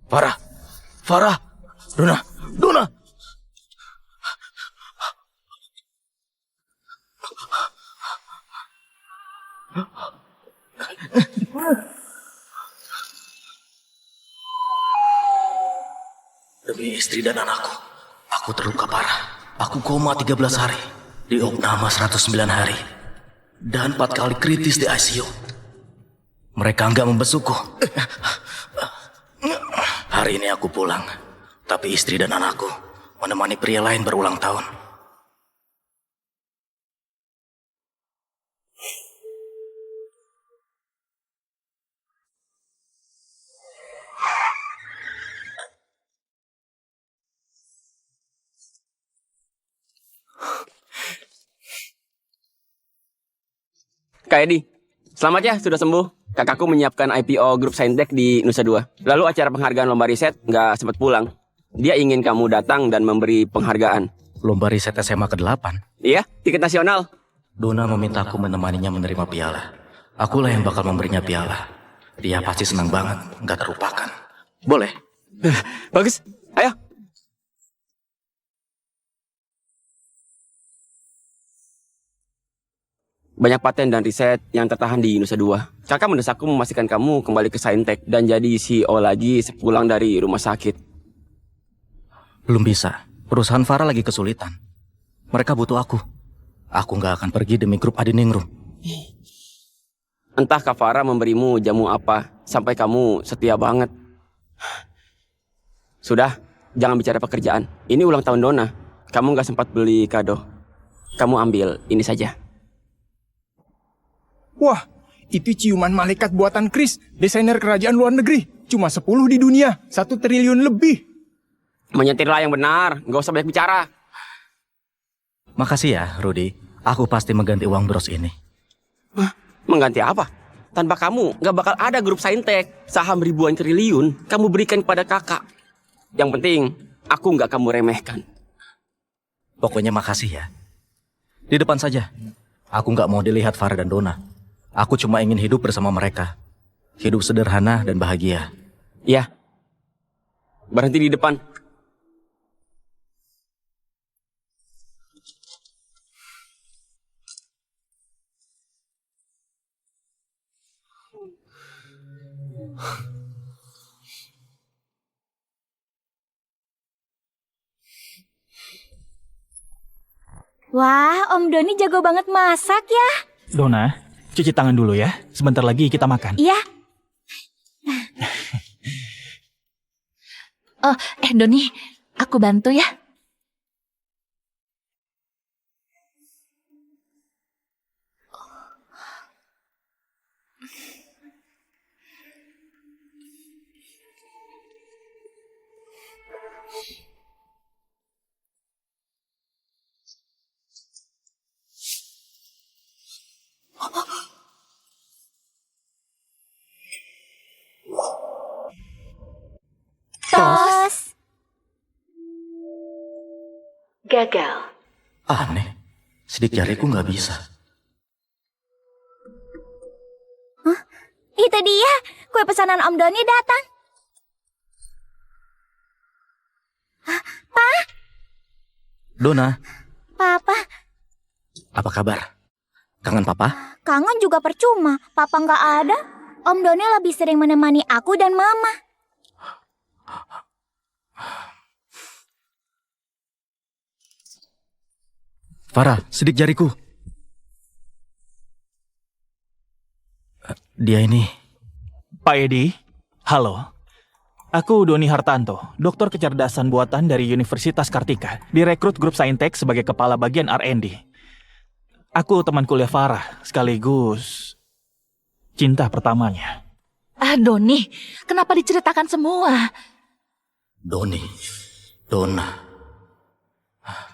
Farah, Farah, Dona, Dona. Demi istri dan anakku, aku terluka parah. Aku koma 13 hari, diopname 109 hari, dan 4 kali kritis di ICU. Mereka enggak membesukku. Hari ini aku pulang, tapi istri dan anakku menemani pria lain berulang tahun. Kak Edi, selamat ya sudah sembuh. Kakakku menyiapkan IPO grup Saintek di Nusa Dua. Lalu acara penghargaan lomba riset nggak sempat pulang. Dia ingin kamu datang dan memberi penghargaan. Lomba riset SMA ke-8. Iya, tiket nasional. Dona meminta aku menemaninya menerima piala. Akulah yang bakal memberinya piala. Dia pasti senang banget, nggak terlupakan. Boleh? Bagus, ayo. Banyak paten dan riset yang tertahan di Nusa Dua. Kakak mendesakku memastikan kamu kembali ke Saintek dan jadi CEO lagi sepulang dari rumah sakit. Belum bisa. Perusahaan Farah lagi kesulitan. Mereka butuh aku. Aku nggak akan pergi demi grup Adiningrum. Entah Kak Farah memberimu jamu apa sampai kamu setia banget. Sudah, jangan bicara pekerjaan. Ini ulang tahun Dona. Kamu nggak sempat beli kado. Kamu ambil ini saja. Wah, itu ciuman malaikat buatan Chris, desainer kerajaan luar negeri. Cuma 10 di dunia, 1 triliun lebih. Menyetirlah yang benar, nggak usah banyak bicara. Makasih ya, Rudy. Aku pasti mengganti uang bros ini. Hah? Mengganti apa? Tanpa kamu, nggak bakal ada grup Saintek. Saham ribuan triliun, kamu berikan kepada kakak. Yang penting, aku nggak kamu remehkan. Pokoknya makasih ya. Di depan saja. Aku nggak mau dilihat Farah dan Dona. Aku cuma ingin hidup bersama mereka. Hidup sederhana dan bahagia. Ya. Berhenti di depan. Wah, Om Doni jago banget masak ya. Dona, cuci tangan dulu ya. Sebentar lagi kita makan. Iya. Oh, Doni, aku bantu ya. Tos. Gagal. Aneh. Sidik jariku nggak bisa. Hah? Itu dia, kue pesanan Om Doni datang. Hah, Pa? Dona, Papa, apa kabar? Kangen papa? kangen juga percuma. Papa nggak ada. Om Doni lebih sering menemani aku dan Mama. Farah, sidik jariku. Dia ini. Pak Edi, halo. Aku Doni Hartanto, dokter kecerdasan buatan dari Universitas Kartika, direkrut grup Saintek sebagai kepala bagian R&D. Aku teman kuliah Farah, sekaligus cinta pertamanya. Doni, kenapa diceritakan semua? Doni. Dona.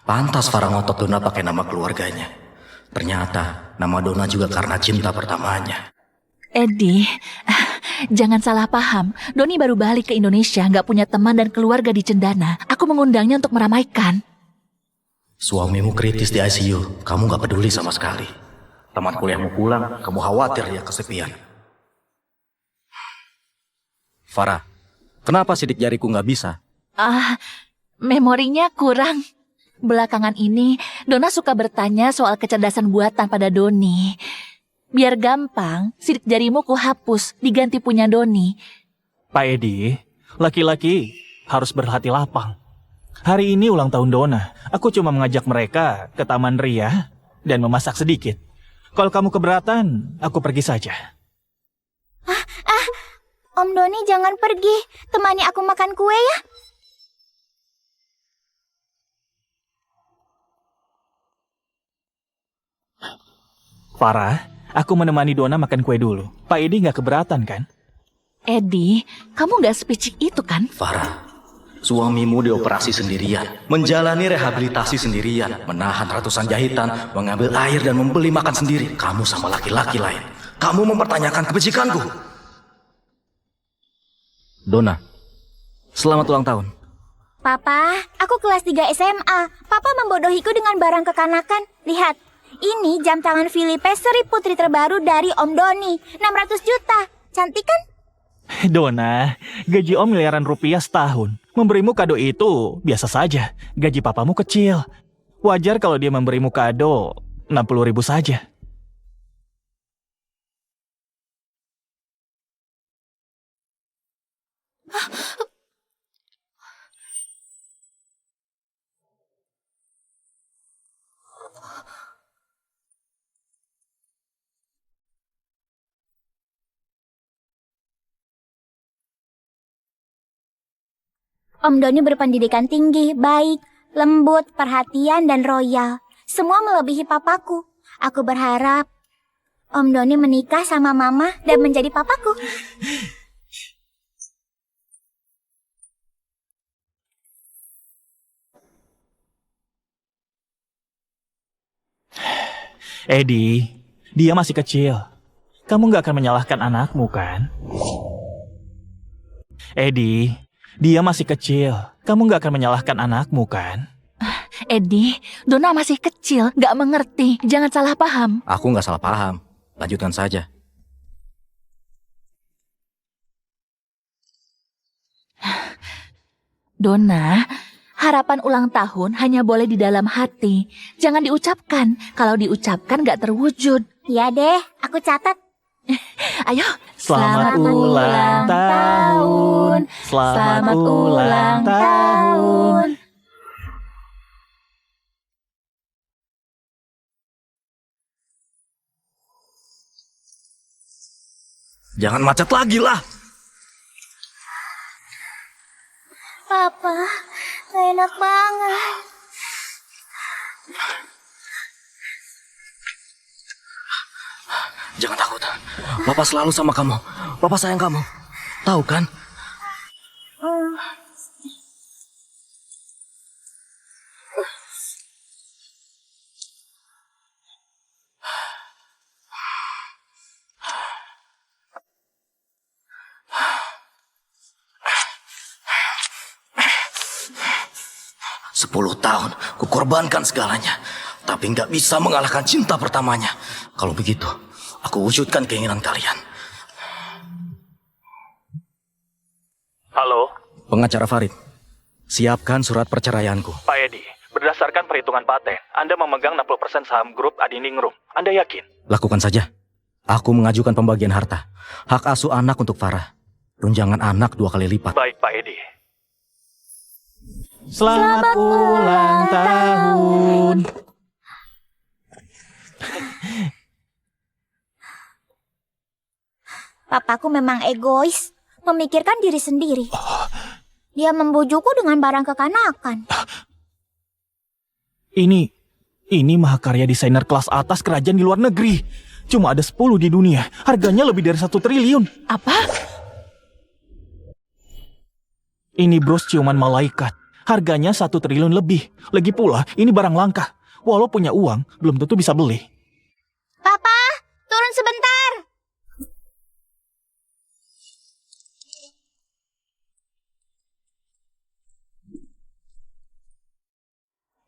Pantas Farah ngotot Dona pakai nama keluarganya. Ternyata nama Dona juga karena cinta pertamanya. Edi, jangan salah paham. Doni baru balik ke Indonesia, nggak punya teman dan keluarga di Cendana. Aku mengundangnya untuk meramaikan. Suamimu kritis di ICU, kamu gak peduli sama sekali. Teman kuliahmu pulang, kamu khawatir dia kesepian. Farah, Kenapa sidik jariku nggak bisa? Memorinya kurang. Belakangan ini, Dona suka bertanya soal kecerdasan buatan pada Doni. Biar gampang, sidik jarimu ku hapus, diganti punya Doni. Pak Edi, laki-laki harus berhati lapang. Hari ini ulang tahun Dona. Aku cuma mengajak mereka ke Taman Ria dan memasak sedikit. Kalau kamu keberatan, aku pergi saja. Om Doni jangan pergi. Temani aku makan kue ya. Farah, aku menemani Dona makan kue dulu. Pak Edi nggak keberatan kan? Edi, kamu nggak sepicik itu kan? Farah, suamimu dioperasi sendirian, menjalani rehabilitasi sendirian, menahan ratusan jahitan, mengambil air dan membeli makan sendiri. Kamu sama laki-laki lain. Kamu mempertanyakan kebajikanku. Dona, selamat ulang tahun. Papa, aku kelas 3 SMA. Papa membodohiku dengan barang kekanakan. Lihat, ini jam tangan Filipe seri putri terbaru dari Om Doni. 600 juta. Cantik kan? Dona, gaji Om miliaran rupiah setahun. Memberimu kado itu biasa saja. Gaji papamu kecil. Wajar kalau dia memberimu kado 60.000 saja. Om Doni berpendidikan tinggi, baik, lembut, perhatian, dan royal. Semua melebihi papaku. Aku berharap Om Doni menikah sama Mama dan menjadi papaku. Edi, dia masih kecil. Kamu nggak akan menyalahkan anakmu kan? Edi, dia masih kecil. Kamu nggak akan menyalahkan anakmu kan? Edi, Dona masih kecil, nggak mengerti. Jangan salah paham. Aku nggak salah paham. Lanjutkan saja. Dona, harapan ulang tahun hanya boleh di dalam hati. Jangan diucapkan. Kalau diucapkan nggak terwujud. Ya deh, aku catat. Ayo. Selamat ulang tahun. Selamat ulang tahun. Jangan macet lagi lah. Papa, gak enak banget. Jangan takut. Papa selalu sama kamu. Papa sayang kamu. Tahu kan? Sepuluh tahun, kukorbankan segalanya. Tapi nggak bisa mengalahkan cinta pertamanya. Kalau begitu, aku wujudkan keinginan kalian. Halo, Pengacara Farid, siapkan surat perceraianku. Pak Edi. Berdasarkan perhitungan paten, Anda memegang 60% saham grup Adiningrum. Anda yakin? Lakukan saja. Aku mengajukan pembagian harta. Hak asuh anak untuk Farah. Tunjangan anak 2 kali lipat. Baik, Pak Edi. Selamat ulang tahun. Papaku memang egois, memikirkan diri sendiri. Dia membujukku dengan barang kekanakan. Ini mahakarya desainer kelas atas kerajaan di luar negeri. Cuma ada 10 di dunia. Harganya lebih dari 1 triliun. Apa? Ini bros ciuman malaikat. Harganya 1 triliun lebih. Lagi pula, ini barang langka. Walau punya uang, belum tentu bisa beli. Papa, turun sebentar.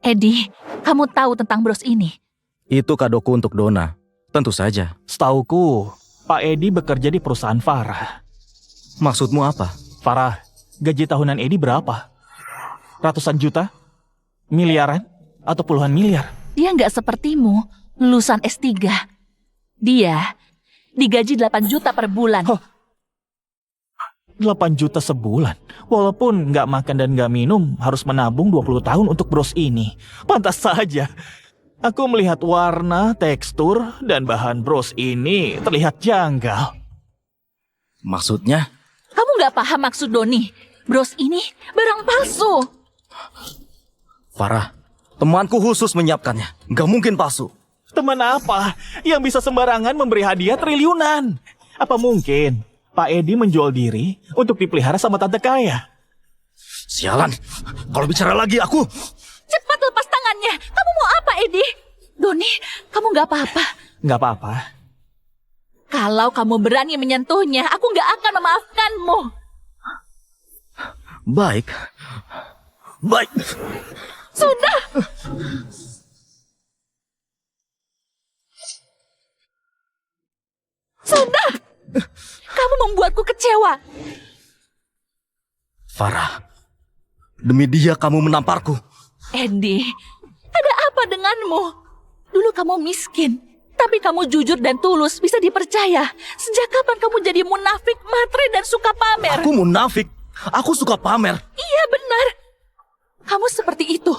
Edi, kamu tahu tentang bros ini? Itu kadoku untuk Dona. Tentu saja. Setauku, Pak Edi bekerja di perusahaan Farah. Maksudmu apa? Farah, Gaji tahunan Edi berapa? Ratusan juta? Miliaran? Atau puluhan miliar? Dia nggak sepertimu, lulusan S3. Dia digaji 8 juta per bulan. 8 juta sebulan. Walaupun nggak makan dan nggak minum, harus menabung 20 tahun untuk bros ini. Pantas saja. Aku melihat warna, tekstur, dan bahan bros ini terlihat janggal. Maksudnya? Kamu nggak paham maksud Doni? Bros ini barang palsu. Farah, temanku khusus menyiapkannya. Nggak mungkin palsu. Teman apa yang bisa sembarangan memberi hadiah triliunan? Apa mungkin Pak Edi menjual diri untuk dipelihara sama tante kaya? Sialan, kalau bicara lagi aku... Cepat lepas tangannya. Kamu mau apa, Edi? Doni, kamu nggak apa-apa. Nggak apa-apa. Kalau kamu berani menyentuhnya, aku nggak akan memaafkanmu. Baik. Baik. Sudah. Sudah. Kamu membuatku kecewa. Farah, demi dia kamu menamparku. Edi, ada apa denganmu? Dulu kamu miskin, tapi kamu jujur dan tulus, bisa dipercaya. Sejak kapan kamu jadi munafik, matre, dan suka pamer? Aku munafik. Aku suka pamer. Iya benar. Kamu seperti itu.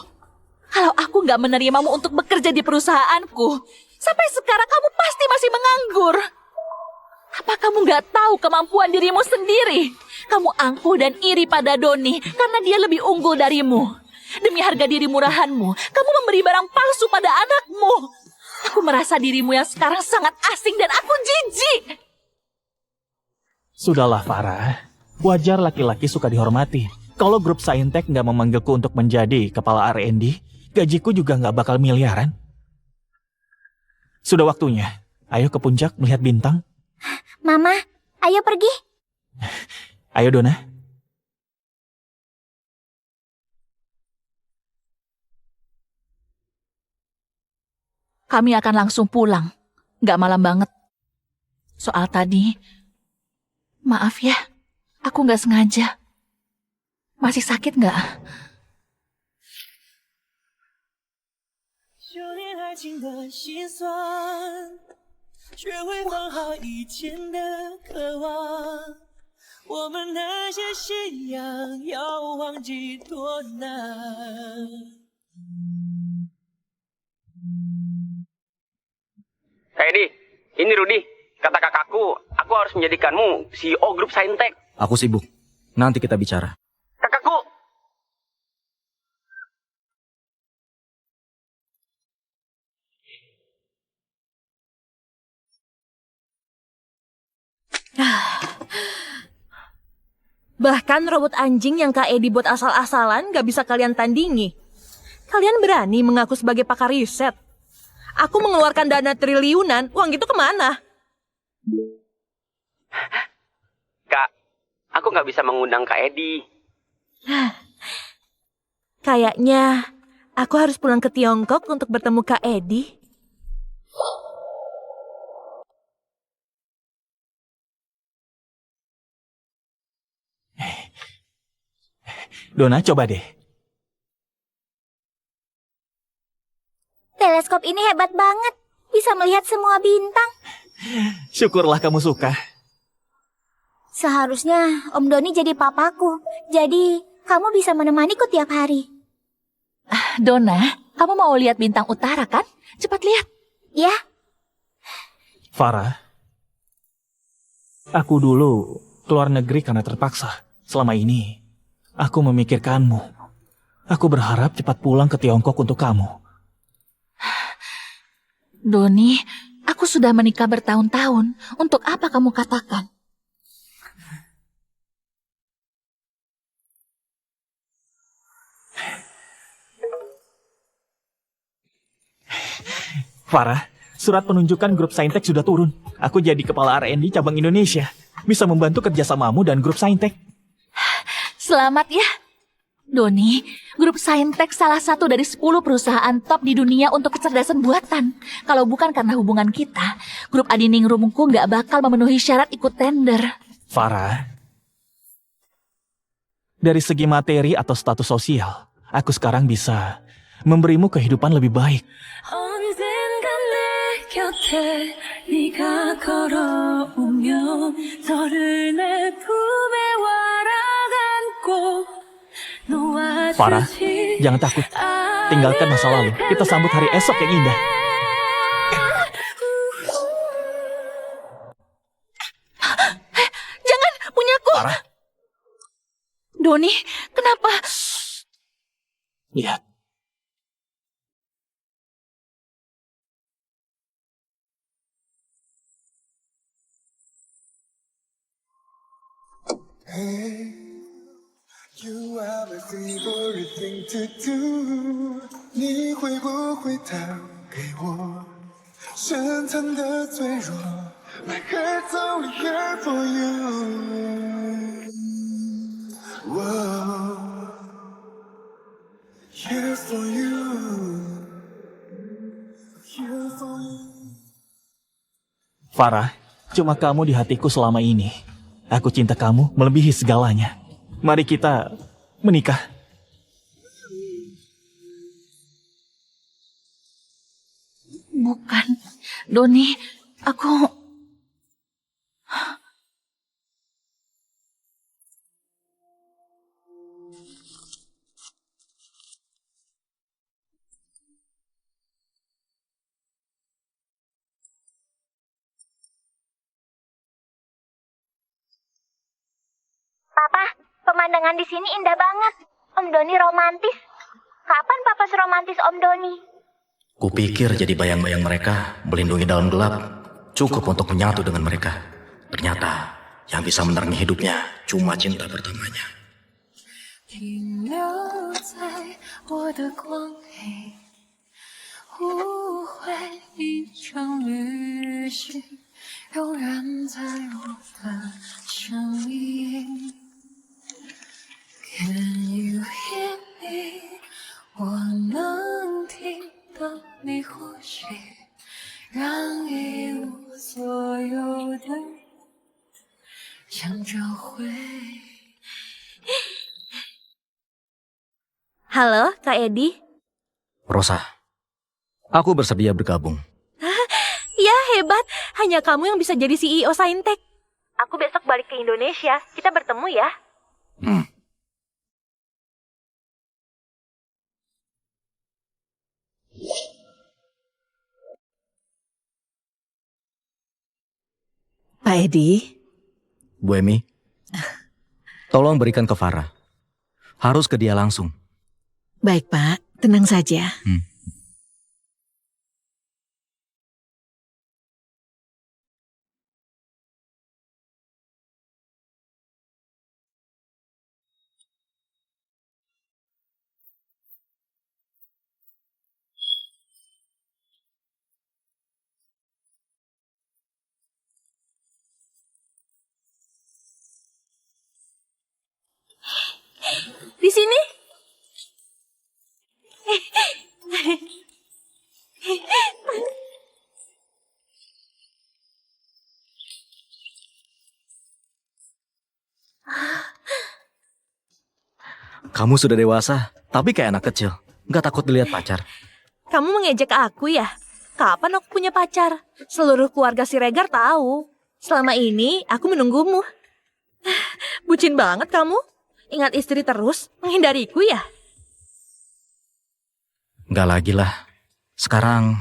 Kalau aku nggak menerimamu untuk bekerja di perusahaanku, sampai sekarang kamu pasti masih menganggur. Apa kamu nggak tahu kemampuan dirimu sendiri? Kamu angkuh dan iri pada Doni karena dia lebih unggul darimu. Demi harga diri murahanmu, kamu memberi barang palsu pada anakmu. Aku merasa dirimu yang sekarang sangat asing dan aku jijik. Sudahlah Farah, wajar laki-laki suka dihormati. Kalau grup Saintek nggak memanggilku untuk menjadi kepala R&D, gajiku juga nggak bakal miliaran. Sudah waktunya, ayo ke puncak melihat bintang. Mama, ayo pergi. Ayo Dona. Kami akan langsung pulang. Nggak malam banget. Soal tadi, maaf ya, aku nggak sengaja. Masih sakit nggak? 修炼爱情的心酸，学会放好以前的渴望。我们那些信仰，要忘记多难。 Kak Edi, ini Rudi. Kata kakakku, aku harus menjadikanmu CEO grup Saintek. Aku sibuk. Nanti kita bicara. Kakakku! Bahkan robot anjing yang Kak Edi buat asal-asalan gak bisa kalian tandingi. Kalian berani mengaku sebagai pakar riset. Aku mengeluarkan dana triliunan, uang itu kemana? Kak, aku nggak bisa mengundang Kak Edi. Kayaknya aku harus pulang ke Tiongkok untuk bertemu Kak Edi. Dona, coba deh. Teleskop ini hebat banget. Bisa melihat semua bintang. Syukurlah kamu suka. Seharusnya Om Doni jadi papaku. Jadi kamu bisa menemaniku tiap hari. Dona, kamu mau lihat bintang utara kan? Cepat lihat. Ya, Farah, aku dulu keluar negeri karena terpaksa. Selama ini, aku memikirkanmu. Aku berharap cepat pulang ke Tiongkok untuk kamu. Doni, aku sudah menikah bertahun-tahun. Untuk apa kamu katakan? Farah, surat penunjukan grup Saintek sudah turun. Aku jadi kepala R&D cabang Indonesia. Bisa membantu kerjasamamu dan grup Saintek. Selamat ya. Doni, grup Saintek salah satu dari 10 perusahaan top di dunia untuk kecerdasan buatan. Kalau bukan karena hubungan kita, grup Adiningrumku nggak bakal memenuhi syarat ikut tender. Farah, Dari segi materi atau status sosial, aku sekarang bisa memberimu kehidupan lebih baik. 언젠가 내 곁에 네가 걸어오면 너를 내 품에 와라 안고 Farah, jangan takut. Tinggalkan masa lalu. Kita sambut hari esok yang indah. Jangan, punyaku. Farah. Doni, kenapa? Lihat. You are my favorite thing to do， 你会不会打给我？深藏的脆弱 ，My heart's only here for you。Whoa, here for you, here for you。 Farah, cuma kamu di hatiku selama ini. Aku cinta kamu melebihi segalanya. Mari kita menikah. Bukan, Doni, aku... Papa, pemandangan di sini indah banget. Om Doni romantis. Kapan Papa seromantis Om Doni? Kupikir jadi bayang-bayang mereka melindungi dalam gelap cukup untuk menyatu dengan mereka. Ternyata yang bisa menerangi hidupnya cuma cinta pertamanya. 停留在我的光黑，无悔一场旅行，永远在我的生命。Can you hear me？ 我能听到你呼吸，让一无所有的想找回。 Halo, Kak Edi. Rosa, aku bersedia bergabung. Ya, hebat. Hanya kamu yang bisa jadi CEO Saintek. Aku besok balik ke Indonesia. Kita bertemu ya. Pak Edi, Bu Emi, tolong berikan ke Farah. Harus ke dia langsung. baik Pak, tenang saja. Di sini. Kamu sudah dewasa, tapi kayak anak kecil. Nggak takut dilihat pacar. Kamu mengejek aku ya? Kapan aku punya pacar? Seluruh keluarga Siregar tahu. Selama ini aku menunggumu. Bucin banget kamu. Ingat istri terus, menghindariku ya? Nggak lagi lah. Sekarang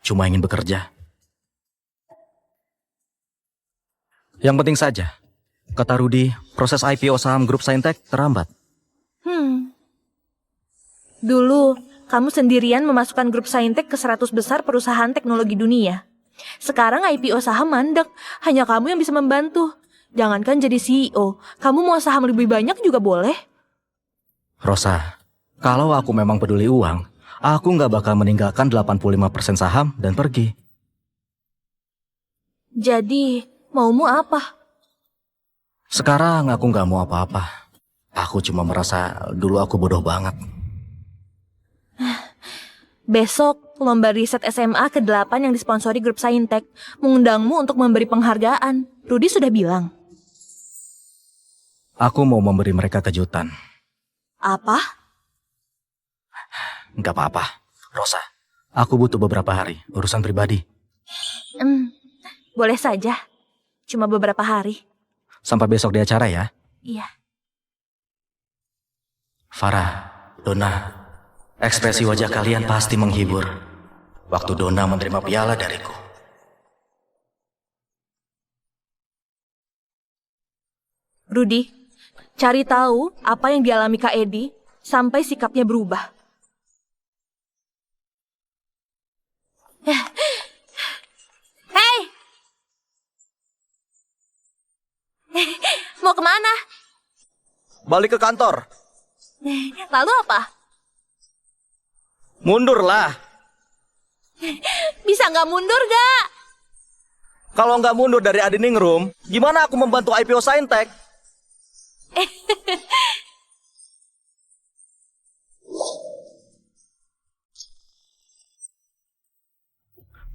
cuma ingin bekerja. Yang penting saja, kata Rudy, proses IPO saham grup Saintek terhambat. Dulu, kamu sendirian memasukkan grup Saintek ke 100 besar perusahaan teknologi dunia. Sekarang IPO saham mandek, hanya kamu yang bisa membantu. Jangankan jadi CEO, kamu mau saham lebih banyak juga boleh. Rosa, kalau aku memang peduli uang, aku nggak bakal meninggalkan 85% saham dan pergi. Jadi, maumu apa? Sekarang aku nggak mau apa-apa. Aku cuma merasa dulu aku bodoh banget. Besok, lomba riset SMA ke-8 yang disponsori grup Saintek mengundangmu untuk memberi penghargaan. Rudy sudah bilang. Aku mau memberi mereka kejutan. Apa? Nggak apa-apa. Rosa, aku butuh beberapa hari. Urusan pribadi. Boleh saja. Cuma beberapa hari. Sampai besok di acara ya. Iya. Farah, Donna, ekspresi wajah kalian pasti menghibur. Waktu Donna menerima piala dariku. Rudy, cari tahu apa yang dialami Kak Edi sampai sikapnya berubah. Hei! Mau kemana? Balik ke kantor. Lalu apa? Mundurlah. Bisa nggak mundur gak? Kalau nggak mundur dari Adining Room, gimana aku membantu IPO Saintek?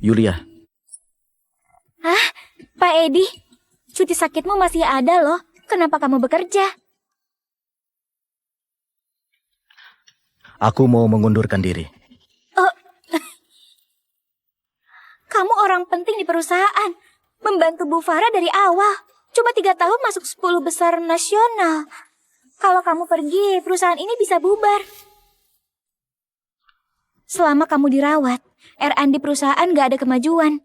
Yulia, Hah? Pak Edi, cuti sakitmu masih ada loh. Kenapa kamu bekerja? aku mau mengundurkan diri. Kamu orang penting di perusahaan. Membantu Bu Farah dari awal. Cuma 3 tahun masuk 10 besar nasional. Kalau kamu pergi, perusahaan ini bisa bubar. Selama kamu dirawat, R&D perusahaan gak ada kemajuan.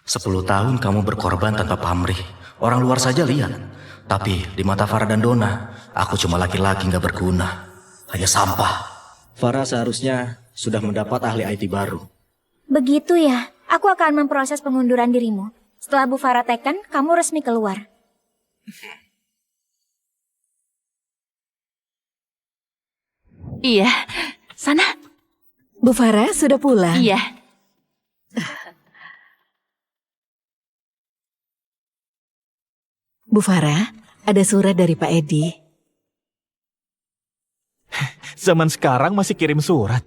10 tahun kamu berkorban tanpa pamrih. Orang luar saja lihat. Tapi di mata Farah dan Donna, aku cuma laki-laki gak berguna. Hanya sampah. Farah seharusnya sudah mendapat ahli IT baru. Begitu ya, aku akan memproses pengunduran dirimu. Setelah Bu Farah teken, kamu resmi keluar. Iya. Sana. Bu Farah sudah pulang? Iya. Bu Farah, ada surat dari Pak Edi. Zaman sekarang masih kirim surat.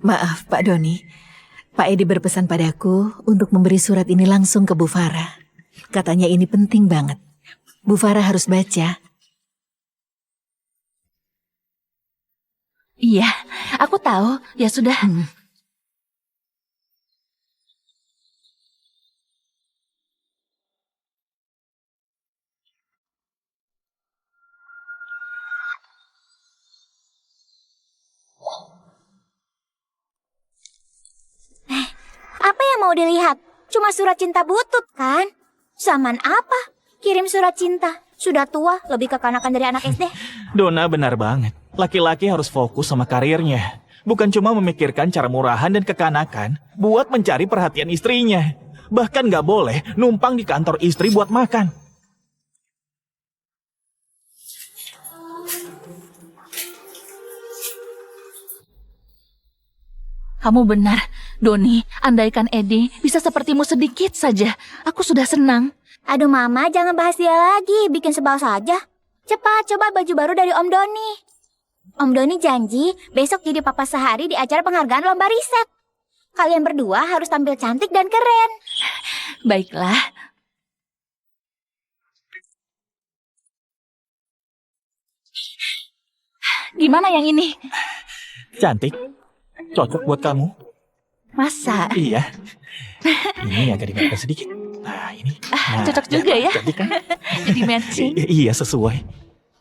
Maaf, Pak Doni. Pak Edi berpesan padaku untuk memberi surat ini langsung ke Bu Farah. Katanya ini penting banget. Bu Farah harus baca. Iya, aku tahu. Ya sudah. Apa yang mau dilihat? Cuma surat cinta butut kan? Zaman apa? Kirim surat cinta. Sudah tua, lebih kekanakan dari anak SD. Donna benar banget. Laki-laki harus fokus sama karirnya. Bukan cuma memikirkan cara murahan dan kekanakan buat mencari perhatian istrinya. Bahkan gak boleh numpang di kantor istri buat makan. Kamu benar, Doni. Andaikan Edi bisa sepertimu sedikit saja, aku sudah senang. Aduh Mama, jangan bahas dia lagi. Bikin sebal saja. Cepat, coba baju baru dari Om Doni. Om Doni janji besok jadi papa sehari di acara penghargaan lomba riset. Kalian berdua harus tampil cantik dan keren. Baiklah. Gimana yang ini? Cantik. Cocok buat kamu. Masa? Iya. Ini agak dimakan sedikit. Nah, ini. Nah, Cocok juga ya. Cantik kan? Jadi matching. Iya, sesuai.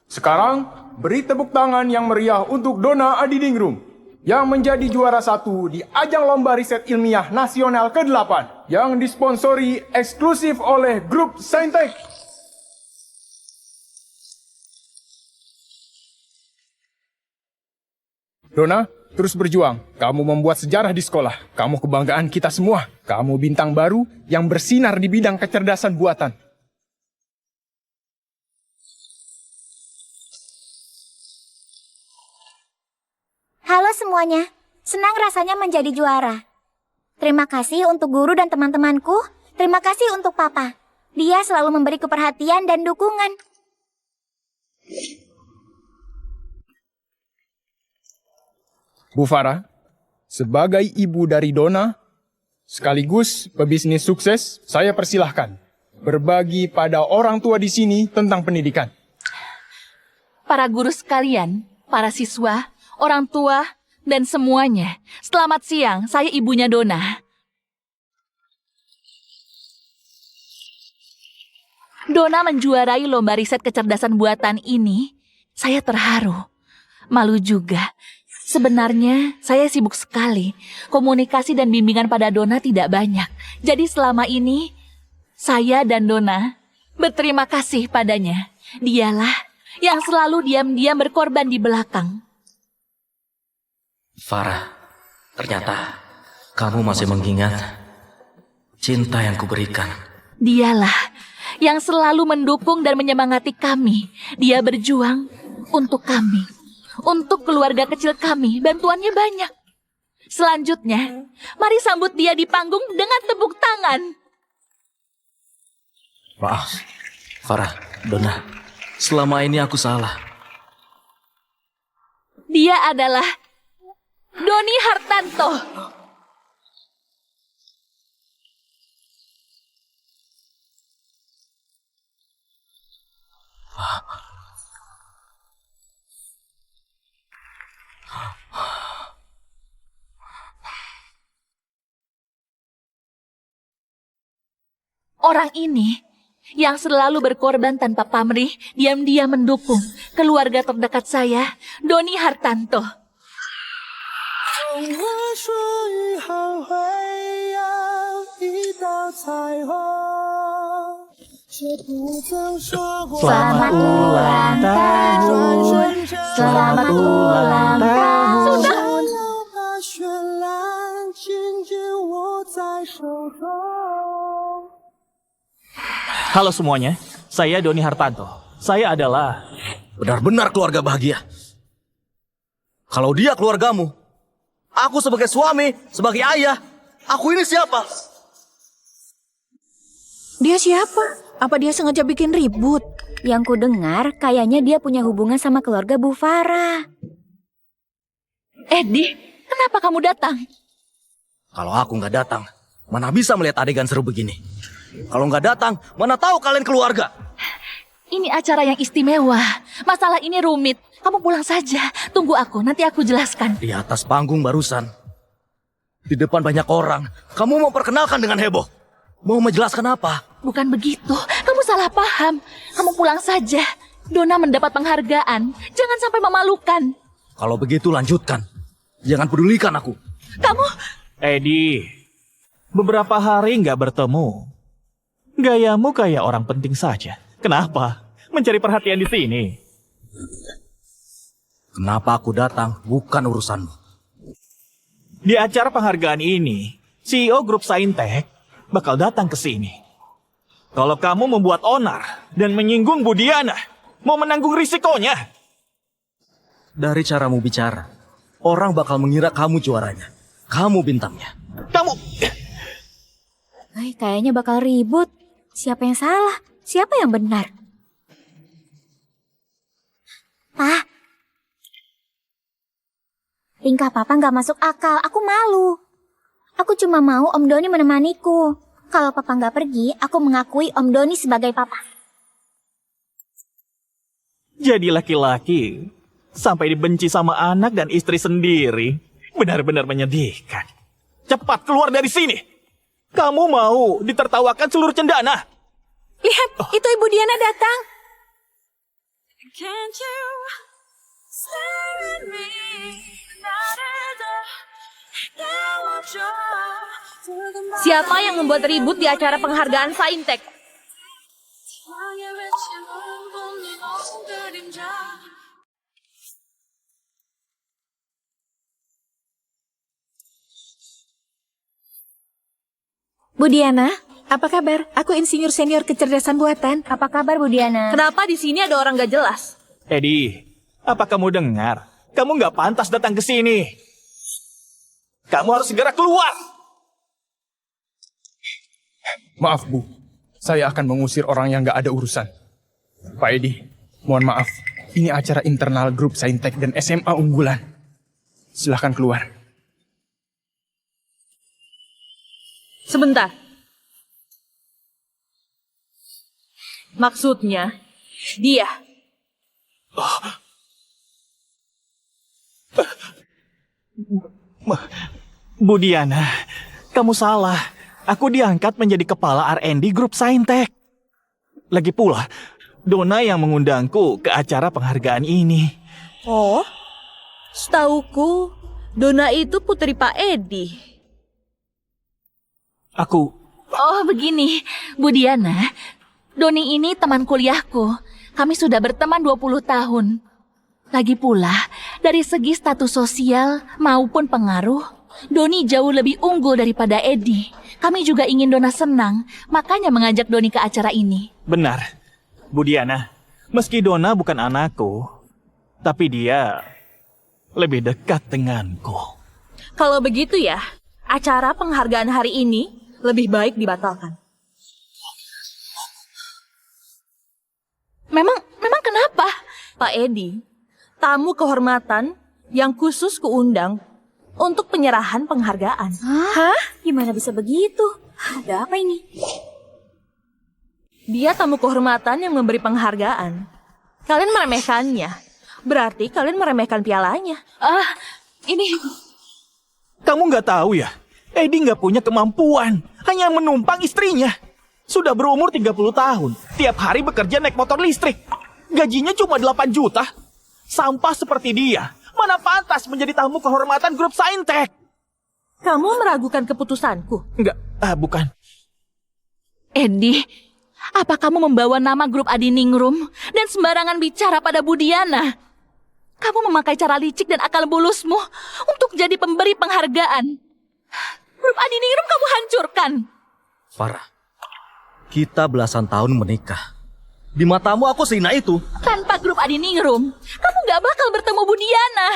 Sekarang, beri tepuk tangan yang meriah untuk Donna Adiningrum yang menjadi juara 1 di ajang lomba riset ilmiah nasional ke-8 yang disponsori eksklusif oleh grup Saintek. Donna, terus berjuang. Kamu membuat sejarah di sekolah. Kamu kebanggaan kita semua. Kamu bintang baru yang bersinar di bidang kecerdasan buatan. Halo semuanya, senang rasanya menjadi juara. Terima kasih untuk guru dan teman-temanku. Terima kasih untuk Papa. Dia selalu memberiku perhatian dan dukungan. Bu Farah, sebagai ibu dari Donna, sekaligus pebisnis sukses, saya persilahkan berbagi pada orang tua di sini tentang pendidikan. para guru sekalian, para siswa, orang tua, dan semuanya. Selamat siang, saya ibunya Donna. Donna menjuarai lomba riset kecerdasan buatan ini. Saya terharu. Malu juga. Sebenarnya saya sibuk sekali. Komunikasi dan bimbingan pada Donna tidak banyak. Jadi selama ini, saya dan Donna berterima kasih padanya. Dialah yang selalu diam-diam berkorban di belakang. Farah, ternyata kamu masih mengingat cinta yang kuberikan. Dialah yang selalu mendukung dan menyemangati kami. Dia berjuang untuk kami, untuk keluarga kecil kami. Bantuannya banyak. Selanjutnya, mari sambut dia di panggung dengan tepuk tangan. Maaf, Farah, Donna. Selama ini aku salah. Dia adalah Doni Hartanto. Orang ini yang selalu berkorban tanpa pamrih, diam-diam mendukung keluarga terdekat saya, Doni Hartanto. 用我说以后会有一道彩虹，却不曾说过 Selamat ulang tahun, selamat ulang tahun. 我要把绚烂紧紧握在手中。 Halo semuanya, saya Doni Hartanto. Saya adalah... Benar-benar keluarga bahagia. Kalau dia keluargamu, aku sebagai suami, sebagai ayah, aku ini siapa? Dia siapa? Apa dia sengaja bikin ribut? Yang ku dengar, kayaknya dia punya hubungan sama keluarga Bu Farah. Eddie, kenapa kamu datang? Kalau aku nggak datang, mana bisa melihat adegan seru begini? Kalau nggak datang, mana tahu kalian keluarga? Ini acara yang istimewa. Masalah ini rumit. Kamu pulang saja. Tunggu aku, nanti aku jelaskan. Di atas panggung barusan, di depan banyak orang, kamu memperkenalkan dengan heboh. Mau menjelaskan apa? Bukan begitu. Kamu salah paham. Kamu pulang saja. Donna mendapat penghargaan. Jangan sampai memalukan. Kalau begitu lanjutkan. Jangan pedulikan aku. Kamu... Eddie, beberapa hari nggak bertemu. Gayamu kayak orang penting saja. Kenapa? Mencari perhatian di sini. Kenapa aku datang bukan urusanmu. Di acara penghargaan ini, CEO grup Saintek bakal datang ke sini. Kalau kamu membuat onar dan menyinggung Budiana, mau menanggung risikonya. Dari caramu bicara, orang bakal mengira kamu juaranya. Kamu bintangnya. Kamu... Kayaknya bakal ribut. Siapa yang salah? Siapa yang benar? Pak, tingkah Papa nggak masuk akal. Aku malu. Aku cuma mau Om Doni menemaniku. Kalau Papa nggak pergi, aku mengakui Om Doni sebagai Papa. Jadi laki-laki sampai dibenci sama anak dan istri sendiri. Benar-benar menyedihkan. Cepat keluar dari sini. Kamu mau ditertawakan seluruh cendana. Lihat, itu Ibu Diana datang. Can't you stare at me? Siapa yang membuat ribut di acara penghargaan Saintek? Bu Diana, apa kabar? Aku insinyur senior kecerdasan buatan. Apa kabar Bu Diana? Kenapa di sini ada orang gak jelas? Eddie, apa kamu dengar? Kamu nggak pantas datang ke sini. Kamu harus segera keluar. Maaf Bu, saya akan mengusir orang yang gak ada urusan. Pak Edi, mohon maaf. Ini acara internal grup Saintek dan SMA unggulan. Silahkan keluar. Sebentar. Maksudnya, dia. Bu Diana, kamu salah. Aku diangkat menjadi kepala R&D Grup Saintek. Lagi pula, Donna yang mengundangku ke acara penghargaan ini. Oh, setauku Donna itu putri Pak Edi. Aku... Oh begini, Bu Diana. Doni ini teman kuliahku. Kami sudah berteman 20 tahun. Lagi pula, dari segi status sosial maupun pengaruh, Doni jauh lebih unggul daripada Edi. Kami juga ingin Donna senang, makanya mengajak Doni ke acara ini. Benar, Bu Diana. Meski Donna bukan anakku, tapi dia lebih dekat denganku. Kalau begitu ya, acara penghargaan hari ini lebih baik dibatalkan. Memang kenapa? Pak Edi, tamu kehormatan yang khusus kuundang untuk penyerahan penghargaan. Hah? Gimana bisa begitu? Ada apa ini? Dia tamu kehormatan yang memberi penghargaan. Kalian meremehkannya. Berarti kalian meremehkan pialanya. Ini... Kamu nggak tahu ya? Edi nggak punya kemampuan. Hanya menumpang istrinya. Sudah berumur 30 tahun. Tiap hari bekerja naik motor listrik. Gajinya cuma 8 juta. Sampah seperti dia. Mana pantas menjadi tamu kehormatan Grup Saintek? Kamu meragukan keputusanku? Enggak, bukan. Edi, apa kamu membawa nama grup Adiningrum dan sembarangan bicara pada Bu Diana? Kamu memakai cara licik dan akal bulusmu untuk jadi pemberi penghargaan. Grup Adiningrum kamu hancurkan. Farah, kita belasan tahun menikah. Di matamu aku sehina itu. Tanpa grup Adiningrum, kamu gak bakal bertemu Bu Diana.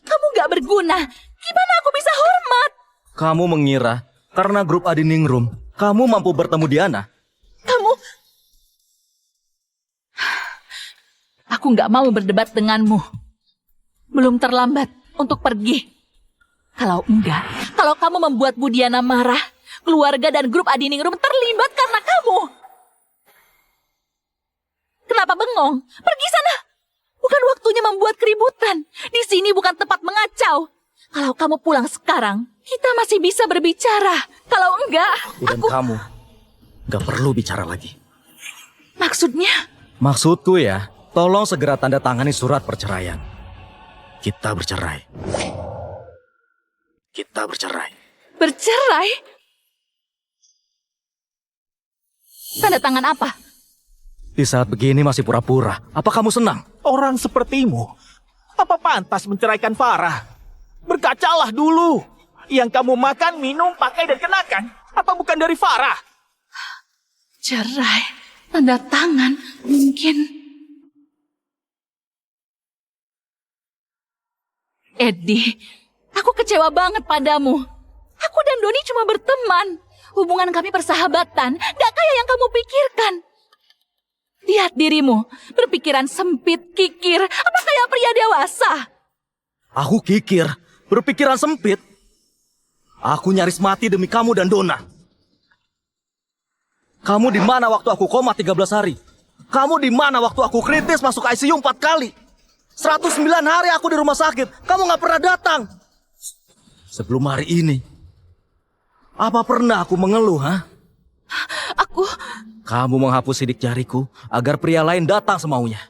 Kamu gak berguna. Gimana aku bisa hormat? Kamu mengira karena grup Adiningrum, kamu mampu bertemu Diana? Aku gak mau berdebat denganmu. Belum terlambat untuk pergi. Kalau enggak, kalau kamu membuat Bu Diana marah, keluarga dan grup Adiningrum terlibat karena kamu. Kenapa bengong? Pergi sana. Bukan waktunya membuat keributan. Di sini bukan tempat mengacau. Kalau kamu pulang sekarang, kita masih bisa berbicara. Kalau enggak, Dan kamu gak perlu bicara lagi. Maksudnya? Maksudku ya, tolong segera tanda tangani surat perceraian. Kita bercerai. Kita bercerai. Bercerai? Tanda tangan apa? Di saat begini masih pura-pura. Apa kamu senang? Orang sepertimu, apa pantas menceraikan Farah? Berkacalah dulu. Yang kamu makan, minum, pakai, dan kenakan, apa bukan dari Farah? Cerai, tanda tangan, mungkin. Eddie, aku kecewa banget padamu. Aku dan Doni cuma berteman. Hubungan kami persahabatan, gak kayak yang kamu pikirkan. Lihat dirimu, berpikiran sempit, kikir, apa kayak pria dewasa? Aku kikir, berpikiran sempit. Aku nyaris mati demi kamu dan Donna. Kamu di mana waktu aku koma 13 hari? Kamu di mana waktu aku kritis masuk ICU 4 kali? 109 hari aku di rumah sakit, kamu gak pernah datang. Sebelum hari ini, apa pernah aku mengeluh, ha? Kamu menghapus sidik jariku agar pria lain datang semaunya.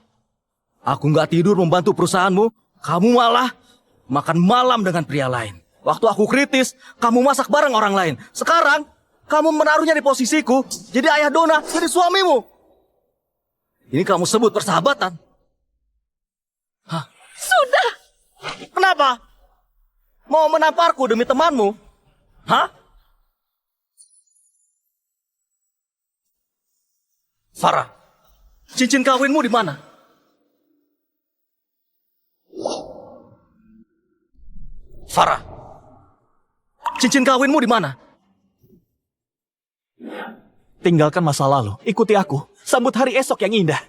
Aku gak tidur membantu perusahaanmu, kamu malah makan malam dengan pria lain. Waktu aku kritis, kamu masak bareng orang lain. Sekarang, kamu menaruhnya di posisiku, jadi ayah Donna, jadi suamimu. Ini kamu sebut persahabatan? Hah? Sudah! Kenapa? Mau menamparku demi temanmu? Hah? Farah, cincin kawinmu di mana? Farah, cincin kawinmu di mana? Tinggalkan masa lalu, ikuti aku. Sambut hari esok yang indah.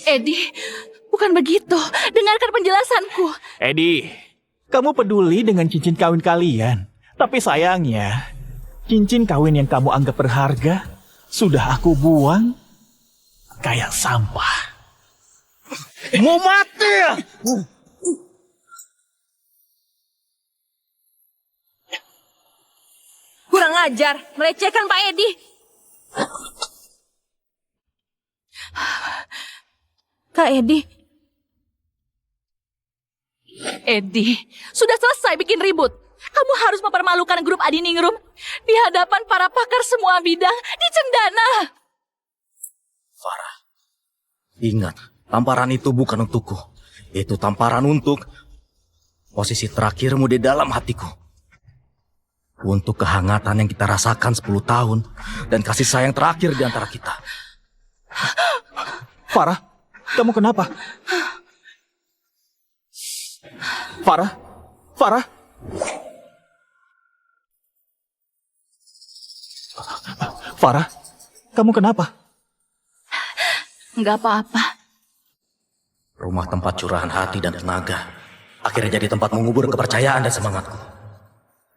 Eddie, bukan begitu. Dengarkan penjelasanku. Eddie, kamu peduli dengan cincin kawin kalian. Tapi sayangnya, cincin kawin yang kamu anggap berharga sudah aku buang kayak sampah. Mau mati ya? Kurang ajar, melecehkan Pak Edi. Kak Edi. Edi, sudah selesai bikin ribut. Kamu harus mempermalukan grup Adiningrum di hadapan para pakar semua bidang di Cendana. Farah, ingat, tamparan itu bukan untukku. Itu tamparan untuk posisi terakhirmu di dalam hatiku. Untuk kehangatan yang kita rasakan 10 tahun dan kasih sayang terakhir di antara kita. Farah, kamu kenapa? Farah, Farah. Farah, kamu kenapa? Enggak apa-apa. Rumah tempat curahan hati dan tenaga akhirnya jadi tempat mengubur kepercayaan dan semangatku.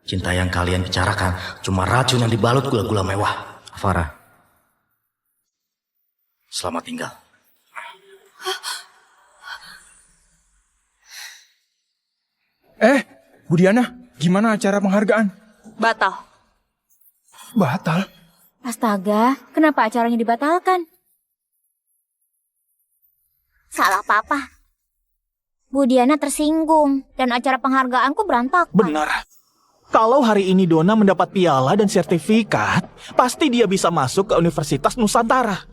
Cinta yang kalian bicarakan cuma racun yang dibalut gula-gula mewah. Farah, selamat tinggal. Bu Diana, gimana acara penghargaan? Batal. Batal? Astaga, kenapa acaranya dibatalkan? Salah papa. Bu Diana tersinggung dan acara penghargaanku berantakan. Benar. Kalau hari ini Dona mendapat piala dan sertifikat, pasti dia bisa masuk ke Universitas Nusantara.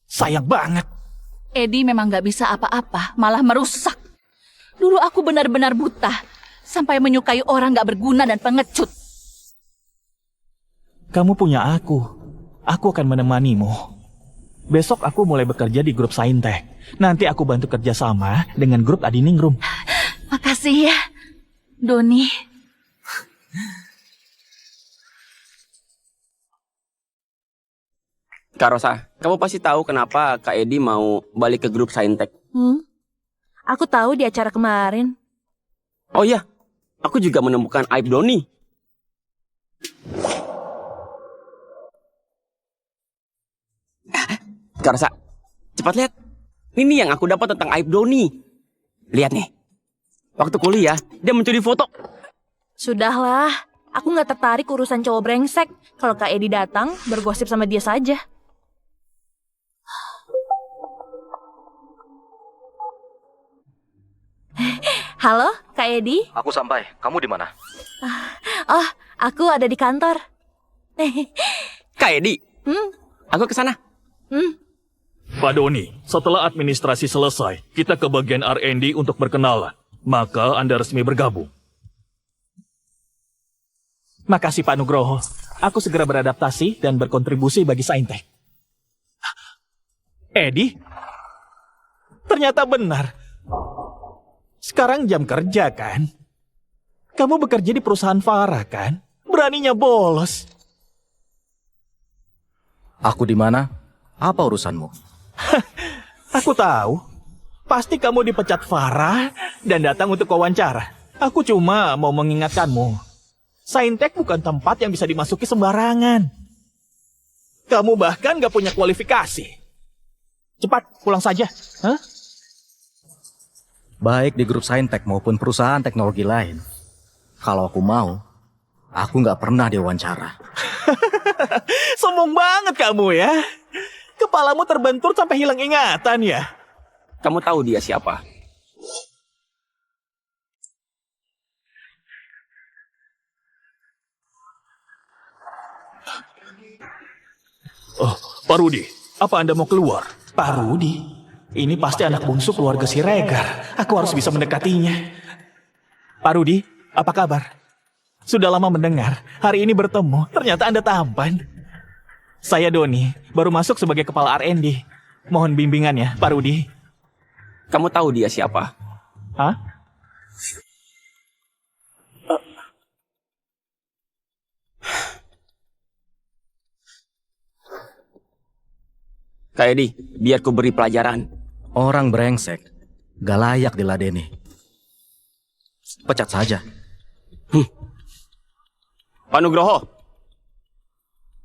Sayang banget. Edi memang gak bisa apa-apa, malah merusak. Dulu aku benar-benar buta, sampai menyukai orang gak berguna dan pengecut. Kamu punya aku. Aku akan menemanimu. Besok aku mulai bekerja di grup Saintek. Nanti aku bantu kerjasama dengan grup Adiningrum. Makasih ya, Doni. Kak Rosa, kamu pasti tahu kenapa Kak Edi mau balik ke grup Saintek. Aku tahu di acara kemarin. Oh iya, aku juga menemukan aib Doni. Kak Rosa, cepat lihat. Ini yang aku dapat tentang aib Doni. Lihat nih. Waktu kuliah, dia mencuri foto. Sudahlah, aku nggak tertarik urusan cowok brengsek. Kalau Kak Edi datang, bergosip sama dia saja. Halo, Kak Edi? Aku sampai. Kamu di mana? Oh, aku ada di kantor. Kak Edi, aku ke sana. Pak Doni, setelah administrasi selesai, kita ke bagian R&D untuk berkenalan. Maka Anda resmi bergabung. Makasih Pak Nugroho. Aku segera beradaptasi dan berkontribusi bagi Saintek. Edi? Ternyata benar. Sekarang jam kerja kan? Kamu bekerja di perusahaan Farah kan? Beraninya bolos. Aku di mana? Apa urusanmu? Aku tahu. Pasti kamu dipecat Farah dan datang untuk wawancara. Aku cuma mau mengingatkanmu. Saintek bukan tempat yang bisa dimasuki sembarangan. Kamu bahkan gak punya kualifikasi. Cepat, pulang saja. Hah? Baik di grup Saintek maupun perusahaan teknologi lain. Kalau aku mau, aku nggak pernah diwawancara. Sombong banget kamu ya. Kepalamu terbentur sampai hilang ingatan ya. Kamu tahu dia siapa? Oh, Pak Rudi, apa Anda mau keluar? Pak Rudi? Ini pasti anak bungsu keluarga Siregar. Aku harus bisa mendekatinya. Pak Rudi, apa kabar? Sudah lama mendengar. Hari ini bertemu. Ternyata Anda tampan. Saya Doni, baru masuk sebagai kepala R&D. Mohon bimbingannya, Pak Rudi. Kamu tahu dia siapa? Hah? Kak Edi, biar ku beri pelajaran. Orang brengsek, gak layak diladeni. Pecat saja. Pak Nugroho,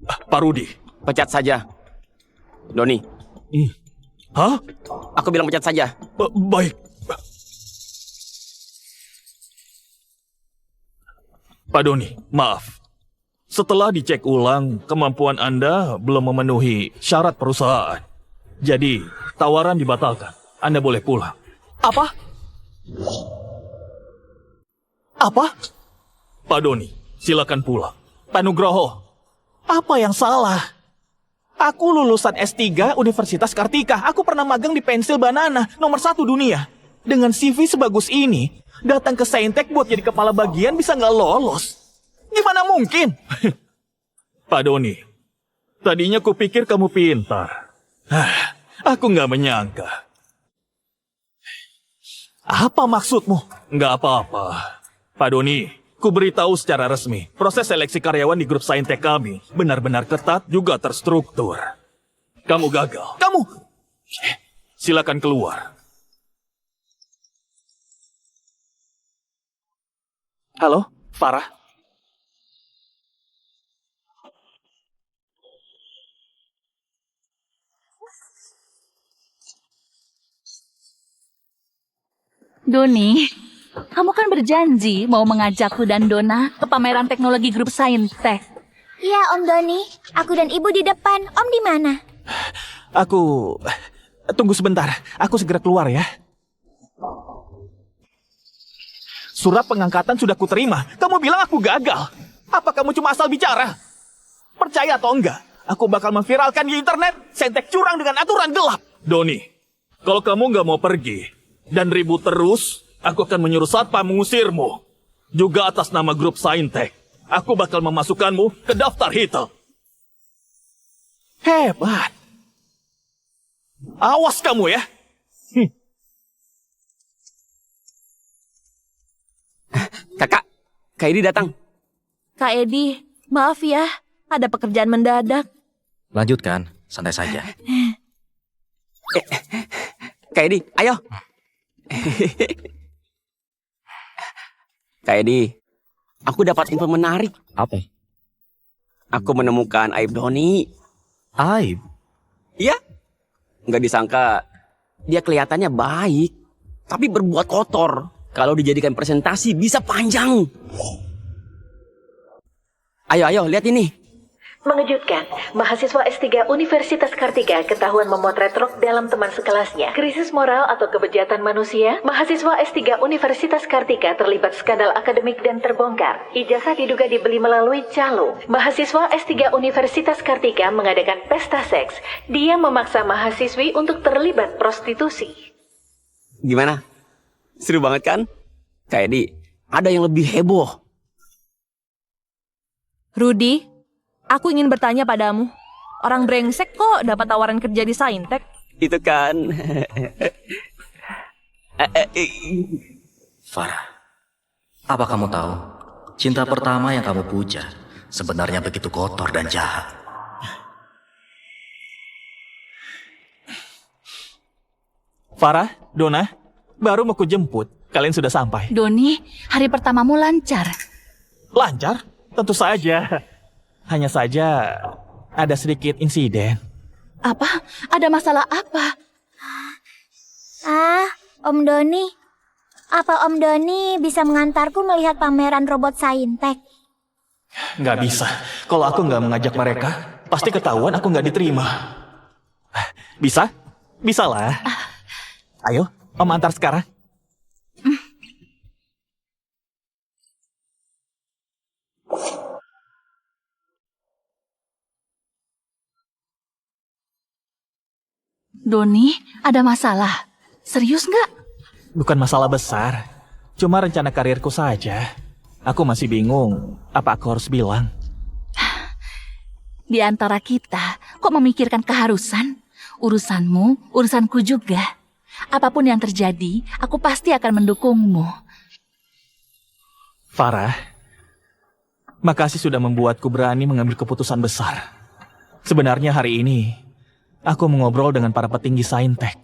Pak Rudi. pecat saja. Doni, Hah? aku bilang pecat saja. Baik. Pak Doni, maaf. Setelah dicek ulang, kemampuan Anda belum memenuhi syarat perusahaan. Jadi, tawaran dibatalkan. Anda boleh pulang. Apa? Apa? Pak Doni, silakan pulang. Pak Nugroho, apa yang salah? Aku lulusan S3 Universitas Kartika. Aku pernah magang di Pensil Banana, nomor 1 dunia. Dengan CV sebagus ini, datang ke Saintek buat jadi kepala bagian bisa nggak lolos? Gimana mungkin? Pak Doni, tadinya kupikir kamu pintar. Aku nggak menyangka. Apa maksudmu? Nggak apa-apa. Pak Doni, ku beritahu secara resmi, proses seleksi karyawan di grup Saintek kami benar-benar ketat juga terstruktur. Kamu gagal. Kamu! Silakan keluar. Halo, Farah? Doni, kamu kan berjanji mau mengajakku dan Dona ke pameran teknologi grup Saintek. Iya, Om Doni. Aku dan Ibu di depan. Om di mana? Aku... Tunggu sebentar, aku segera keluar ya. Surat pengangkatan sudah kuterima. Kamu bilang aku gagal. Apa kamu cuma asal bicara? Percaya atau enggak, aku bakal memviralkan di internet Saintek curang dengan aturan gelap. Doni, kalau kamu nggak mau pergi dan ribut terus, aku akan menyuruh satpam mengusirmu. Juga atas nama grup Saintek, aku bakal memasukkanmu ke daftar hitam. Hebat. Awas kamu ya. Kakak, Kak Edi datang. Kak Edi, maaf ya, ada pekerjaan mendadak. Lanjutkan, santai saja. Kak Edi, ayo. Kak Edi, aku dapat info menarik. Apa? Aku menemukan aib Doni. Aib? Iya. Nggak disangka, dia kelihatannya baik, tapi berbuat kotor. Kalau dijadikan presentasi bisa panjang. Ayo, lihat ini. Mengejutkan, mahasiswa S3 Universitas Kartika ketahuan memotret Rock dalam teman sekelasnya. Krisis moral atau kebejatan manusia? Mahasiswa S3 Universitas Kartika terlibat skandal akademik dan terbongkar. Ijazah diduga dibeli melalui calo. Mahasiswa S3 Universitas Kartika mengadakan pesta seks. Dia memaksa mahasiswi untuk terlibat prostitusi. Gimana? Seru banget kan? Kak Edi, ada yang lebih heboh. Rudy, aku ingin bertanya padamu. Orang brengsek kok dapat tawaran kerja di Saintek? Itu kan. Farah, apa kamu tahu? Cinta pertama yang kamu puja sebenarnya begitu kotor dan jahat. Farah, Dona, baru mau kujemput. Kalian sudah sampai. Doni, hari pertamamu lancar. Lancar? Tentu saja. Hanya saja ada sedikit insiden. Apa? Ada masalah apa? Om Doni. Apa Om Doni bisa mengantarku melihat pameran robot Saintek? Nggak bisa. Kalau aku nggak mengajak mereka, pasti ketahuan aku nggak diterima. Bisa? Bisa lah. Ayo, Om antar sekarang. Doni, ada masalah. Serius nggak? Bukan masalah besar. Cuma rencana karirku saja. Aku masih bingung apa aku harus bilang. Di antara kita, kok memikirkan keharusan? Urusanmu, urusanku juga. Apapun yang terjadi, aku pasti akan mendukungmu. Farah, makasih sudah membuatku berani mengambil keputusan besar. Sebenarnya hari ini, aku mengobrol dengan para petinggi Saintek.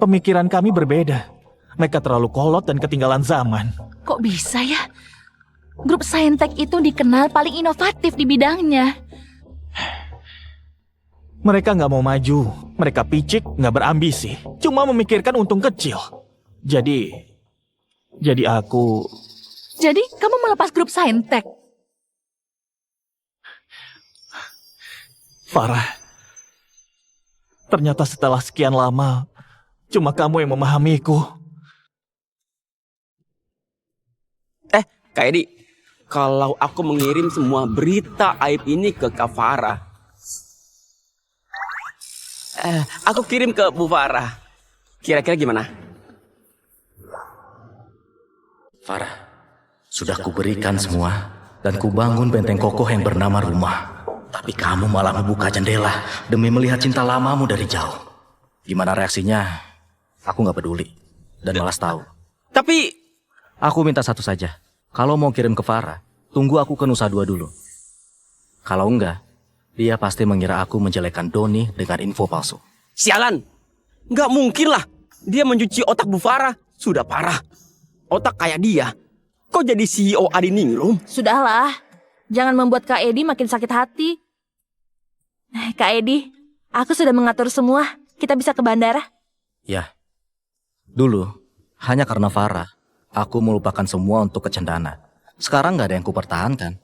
Pemikiran kami berbeda. Mereka terlalu kolot dan ketinggalan zaman. Kok bisa ya? Grup Saintek itu dikenal paling inovatif di bidangnya. Mereka nggak mau maju. Mereka picik, nggak berambisi. Cuma memikirkan untung kecil. Jadi aku... Jadi, kamu melepas grup Saintek? Farah, ternyata setelah sekian lama, cuma kamu yang memahamiku. Kak Edi, kalau aku mengirim semua berita aib ini ke Kak Farah, aku kirim ke Bu Farah, kira-kira gimana? Farah, sudah kuberikan semua dan kubangun benteng kokoh yang bernama rumah. Tapi kamu malah membuka jendela demi melihat cinta lamamu dari jauh. Gimana reaksinya? Aku nggak peduli dan malas tahu. Tapi Aku minta satu saja. Kalau mau kirim ke Farah, tunggu aku ke Nusa Dua dulu. Kalau enggak, dia pasti mengira aku menjelekkan Doni dengan info palsu. sialan, nggak mungkin lah dia mencuci otak Bu Farah. Sudah parah. Otak kayak dia, kok jadi CEO Adiningrum? Sudahlah, jangan membuat Kak Edi makin sakit hati. Kak Edi, aku sudah mengatur semua. Kita bisa ke bandara. Ya, dulu hanya karena Farah, aku melupakan semua untuk ke Cendana. Sekarang nggak ada yang kupertahankan.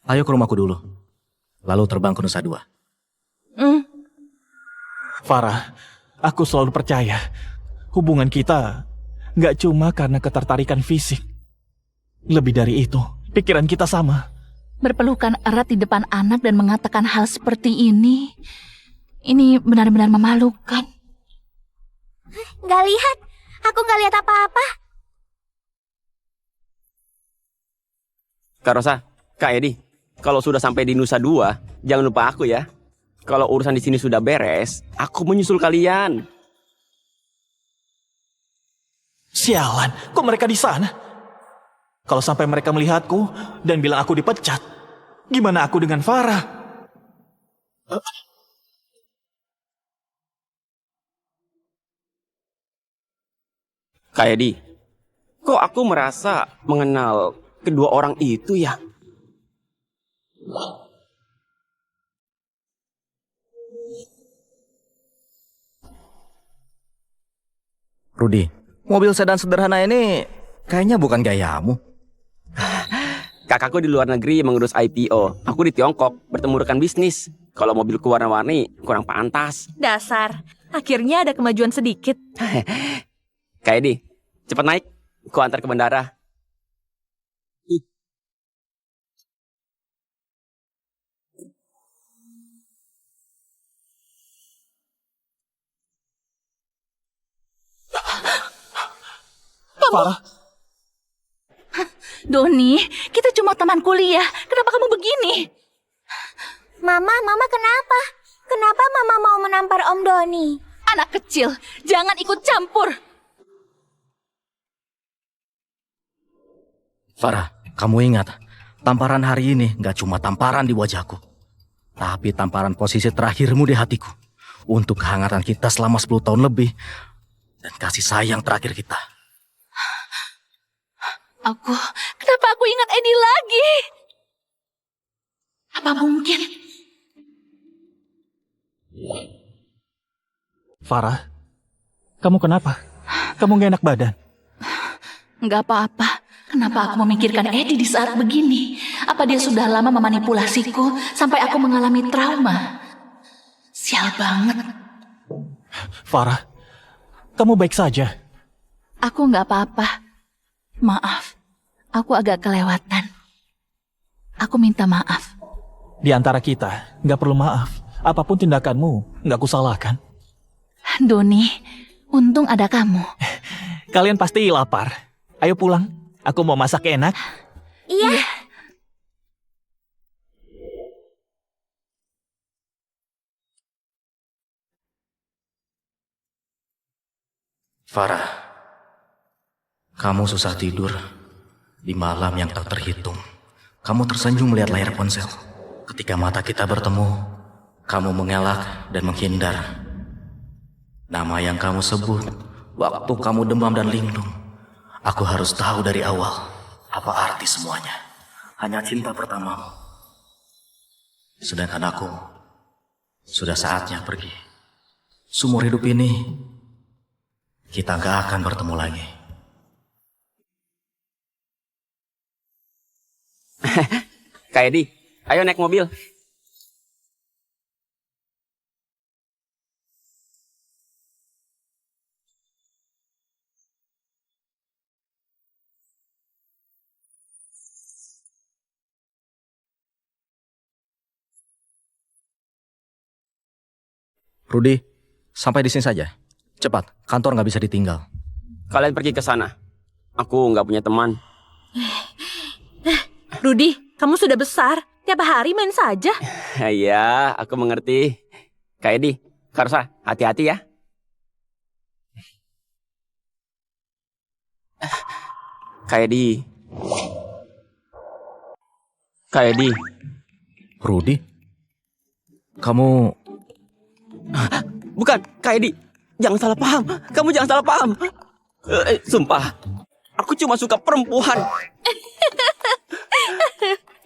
Ayo ke rumahku dulu, lalu terbang ke Nusa Dua. Farah, aku selalu percaya hubungan kita nggak cuma karena ketertarikan fisik. Lebih dari itu, pikiran kita sama. Berpelukan erat di depan anak dan mengatakan hal seperti ini benar-benar memalukan. Nggak lihat. Aku nggak lihat apa-apa. Kak Rosa, Kak Edi, kalau sudah sampai di Nusa Dua, jangan lupa aku ya. Kalau urusan di sini sudah beres, aku menyusul kalian. Sialan, kok mereka di sana? Kalau sampai mereka melihatku dan bilang aku dipecat, gimana aku dengan Farah? Kak Edi, kok aku merasa mengenal kedua orang itu ya? Rudi, mobil sedan sederhana ini kayaknya bukan gayamu. Kakakku di luar negeri mengurus IPO. Aku di Tiongkok bertemu rekan bisnis. Kalau mobilku warna-warni kurang pantas. Dasar, akhirnya ada kemajuan sedikit. Kak Edi, cepat naik. Ku antar ke bandara. Farah, Doni, kita cuma teman kuliah. Kenapa kamu begini? Mama kenapa? Kenapa Mama mau menampar Om Doni? Anak kecil, jangan ikut campur. Farah, kamu ingat, tamparan hari ini gak cuma tamparan di wajahku, tapi tamparan posisi terakhirmu di hatiku. Untuk kehangatan kita selama 10 tahun lebih, dan kasih sayang terakhir kita. Kenapa aku ingat Edi lagi? Apa mungkin? Farah, kamu kenapa? Kamu gak enak badan? Nggak apa-apa. Kenapa aku memikirkan Edi di saat begini? Apa dia sudah lama memanipulasiku sampai aku mengalami trauma? Sial banget. Farah, kamu baik saja. Aku nggak apa-apa. Maaf, aku agak kelewatan. Aku minta maaf. Di antara kita, gak perlu maaf. Apapun tindakanmu, gak kusalahkan. Doni, untung ada kamu. Kalian pasti lapar. Ayo pulang, aku mau masak enak. Iya. Farah, kamu susah tidur di malam yang tak terhitung. Kamu tersenyum melihat layar ponsel. Ketika mata kita bertemu, kamu mengelak dan menghindar. Nama yang kamu sebut waktu kamu demam dan linglung. Aku harus tahu dari awal apa arti semuanya. Hanya cinta pertamamu. Sedangkan aku sudah saatnya pergi. Seumur hidup ini kita gak akan bertemu lagi. Kak Edi, ayo naik mobil. Rudy, sampai di sini saja. Cepat, kantor nggak bisa ditinggal. Kalian pergi ke sana. Aku nggak punya teman. Rudy, kamu sudah besar. Tiap hari main saja. Ya, aku mengerti. Kak Edi, Kak Rosa, hati-hati ya. Kak Edi. Kak Edi. Rudy, kamu... Bukan, Kak Edi. Jangan salah paham. Kamu jangan salah paham. Sumpah, aku cuma suka perempuan.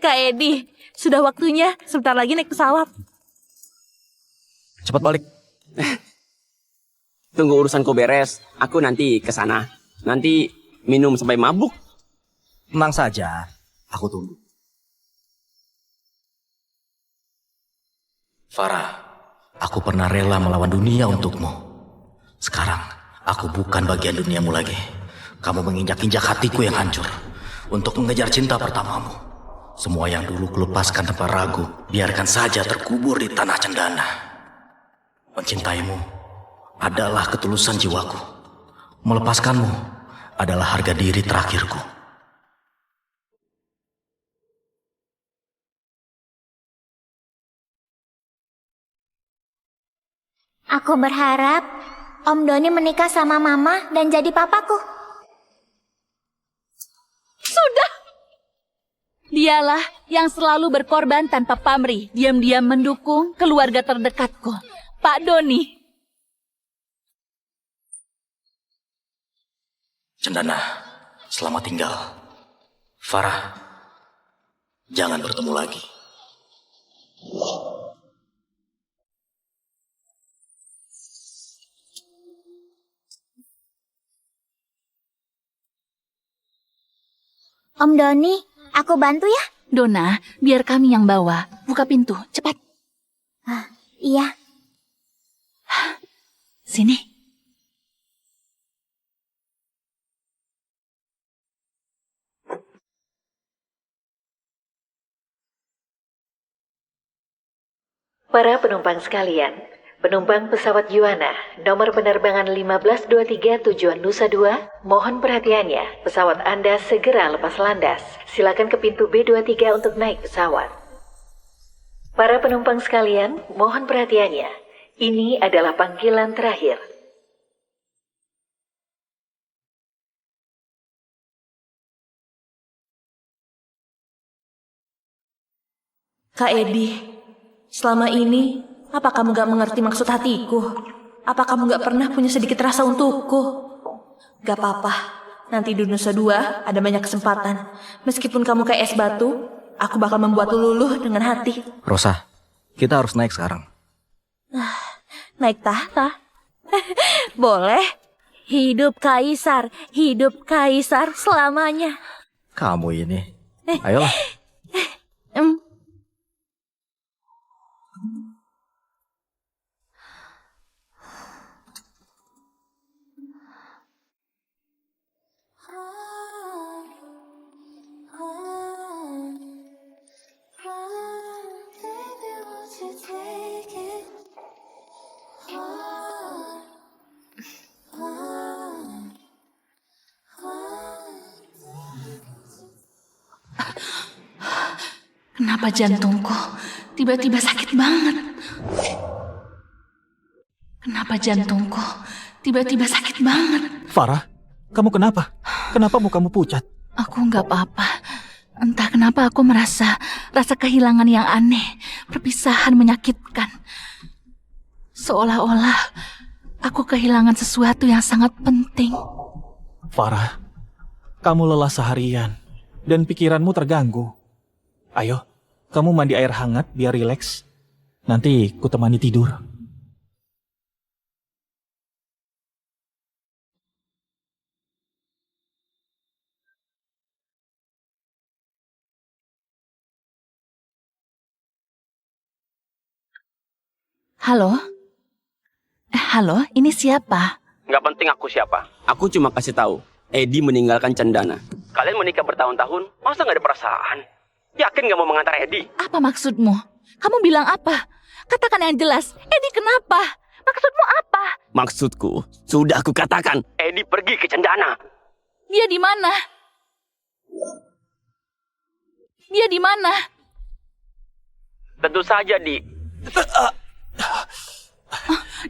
Kak Edi, sudah waktunya. Sebentar lagi naik pesawat. Cepat balik. Tunggu urusanku beres. Aku nanti ke sana. Nanti minum sampai mabuk. Tenang saja, aku tunggu. Farah, aku pernah rela melawan dunia untukmu. Sekarang, aku bukan bagian duniamu lagi. Kamu menginjak-injak hatiku yang hancur untuk mengejar cinta pertamamu. Semua yang dulu kulepaskan tanpa ragu, biarkan saja terkubur di tanah cendana. Mencintaimu adalah ketulusan jiwaku. Melepaskanmu adalah harga diri terakhirku. Aku berharap Om Doni menikah sama Mama dan jadi papaku. Sudah. Dialah yang selalu berkorban tanpa pamrih, diam-diam mendukung keluarga terdekatku, Pak Doni. Cendana, selamat tinggal. Farah, jangan bertemu lagi. Om Doni, aku bantu ya? Dona, biar kami yang bawa. Buka pintu, cepat. Iya. Sini. Para penumpang sekalian, penumpang pesawat Yuana, nomor penerbangan 1523 tujuan Nusa Dua, mohon perhatiannya, pesawat Anda segera lepas landas. Silakan ke pintu B23 untuk naik pesawat. Para penumpang sekalian, mohon perhatiannya, ini adalah panggilan terakhir. Kak Edi, selama ini, apa kamu gak mengerti maksud hatiku? Apa kamu gak pernah punya sedikit rasa untukku? Gak apa-apa, nanti di Nusa Dua ada banyak kesempatan. Meskipun kamu kayak es batu, aku bakal membuat luluh dengan hati. Rosa, kita harus naik sekarang. Naik tahta? Boleh. Hidup kaisar selamanya. Kamu ini. Ayolah. Kenapa jantungku tiba-tiba sakit banget? Kenapa jantungku tiba-tiba sakit banget? Farah, kamu kenapa? Kenapa mukamu pucat? Aku nggak apa-apa. Entah kenapa aku merasa rasa kehilangan yang aneh, perpisahan menyakitkan. Seolah-olah aku kehilangan sesuatu yang sangat penting. Farah, kamu lelah seharian dan pikiranmu terganggu. Ayo, kamu mandi air hangat biar rileks. Nanti ku temani tidur. Halo? Halo, ini siapa? Nggak penting aku siapa. Aku cuma kasih tahu. Edi meninggalkan Cendana. Kalian menikah bertahun-tahun, masa nggak ada perasaan? Yakin nggak mau mengantar Edi? Apa maksudmu? Kamu bilang apa? Katakan yang jelas. Edi kenapa? Maksudmu apa? Maksudku, sudah aku katakan, Edi pergi ke Cendana. Dia di mana? Dia di mana? Tentu saja, Di.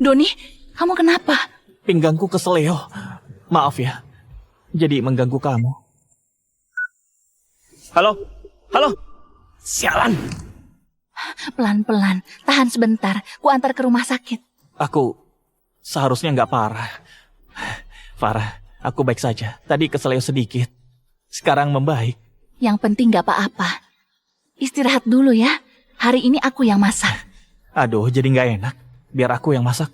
Doni, kamu kenapa? Pinggangku keseleo. Maaf ya. Jadi mengganggu kamu. Halo? Halo? Sialan. Pelan-pelan, tahan sebentar. Ku antar ke rumah sakit. Aku seharusnya nggak parah. Farah, aku baik saja. Tadi keseleo sedikit. Sekarang membaik. Yang penting gak apa-apa. Istirahat dulu ya. Hari ini aku yang masak. Aduh, jadi nggak enak. Biar aku yang masak.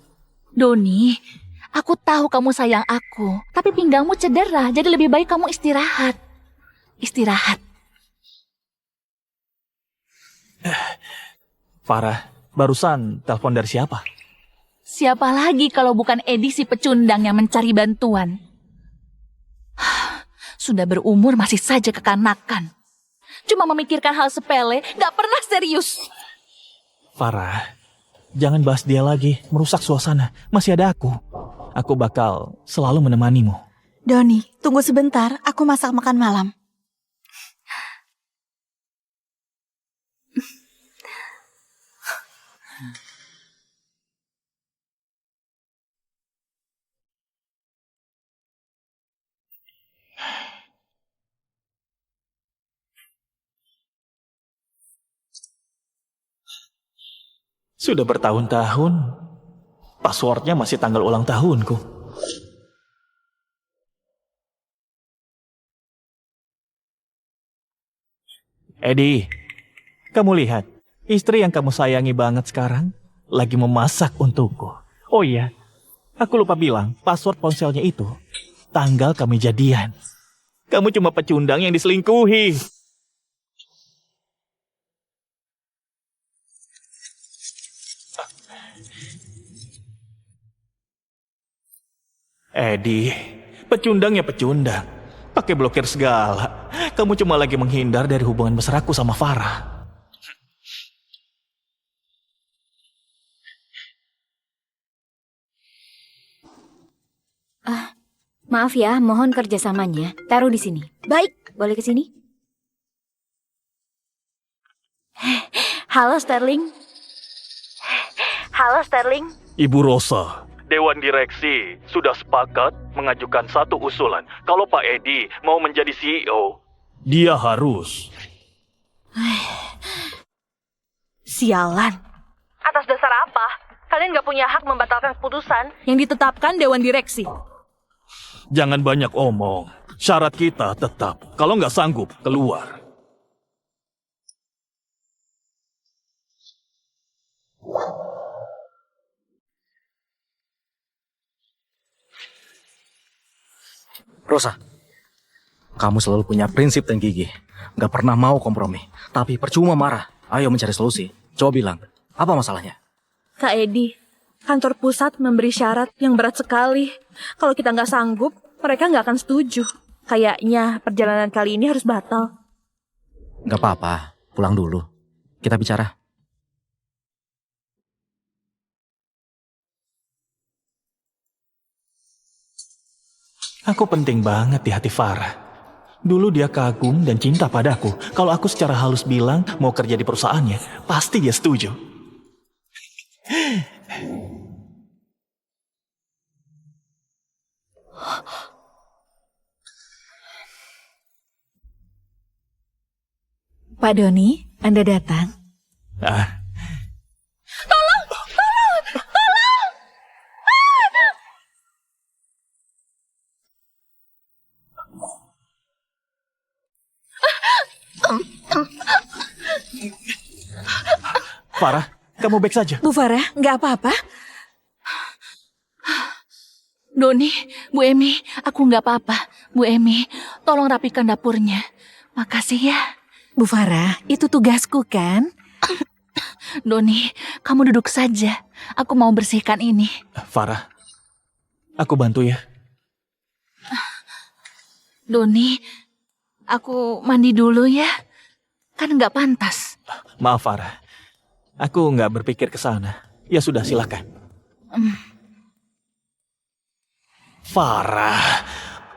Doni, aku tahu kamu sayang aku. Tapi pinggangmu cedera, jadi lebih baik kamu istirahat. Istirahat. Farah, barusan telepon dari siapa? Siapa lagi kalau bukan Edi si pecundang yang mencari bantuan? Sudah berumur masih saja kekanakan. Cuma memikirkan hal sepele, gak pernah serius. Farah, jangan bahas dia lagi. Merusak suasana. Masih ada aku. Aku bakal selalu menemanimu. Doni, tunggu sebentar. Aku masak makan malam. Sudah bertahun-tahun, passwordnya masih tanggal ulang tahunku. Edi, kamu lihat, istri yang kamu sayangi banget sekarang lagi memasak untukku. Oh iya, aku lupa bilang, password ponselnya itu tanggal kami jadian. Kamu cuma pecundang yang diselingkuhi. Edi, pecundang ya pecundang. Pakai blokir segala. Kamu cuma lagi menghindar dari hubungan mesra aku sama Farah. Maaf ya, mohon kerjasamanya. Taruh di sini. Baik, boleh ke sini? Halo, Sterling. Halo, Sterling. Ibu Rosa, Dewan Direksi sudah sepakat mengajukan satu usulan. Kalau Pak Edi mau menjadi CEO, dia harus. Sialan. Atas dasar apa? Kalian gak punya hak membatalkan keputusan yang ditetapkan Dewan Direksi. Jangan banyak omong. Syarat kita tetap. Kalau nggak sanggup, keluar. Rosa, kamu selalu punya prinsip dan gigih. Gak pernah mau kompromi. Tapi percuma marah. Ayo mencari solusi. Coba bilang, apa masalahnya? Kak Edi, kantor pusat memberi syarat yang berat sekali. Kalau kita nggak sanggup, mereka nggak akan setuju. Kayaknya perjalanan kali ini harus batal. Gak apa-apa, pulang dulu. Kita bicara. Aku penting banget di hati Farah. Dulu dia kagum dan cinta padaku. Kalau aku secara halus bilang mau kerja di perusahaannya, pasti dia setuju. Pak Doni, Anda datang. Ah, Farah, kamu baik saja? Bu Farah, nggak apa-apa? Doni, Bu Emi, aku nggak apa-apa. Bu Emi, tolong rapikan dapurnya. Makasih ya. Bu Farah, itu tugasku kan? Doni, kamu duduk saja. Aku mau bersihkan ini. Farah, aku bantu ya. Doni, aku mandi dulu ya. Kan nggak pantas. Maaf Farah, aku nggak berpikir ke sana. Ya sudah, silakan. Farah,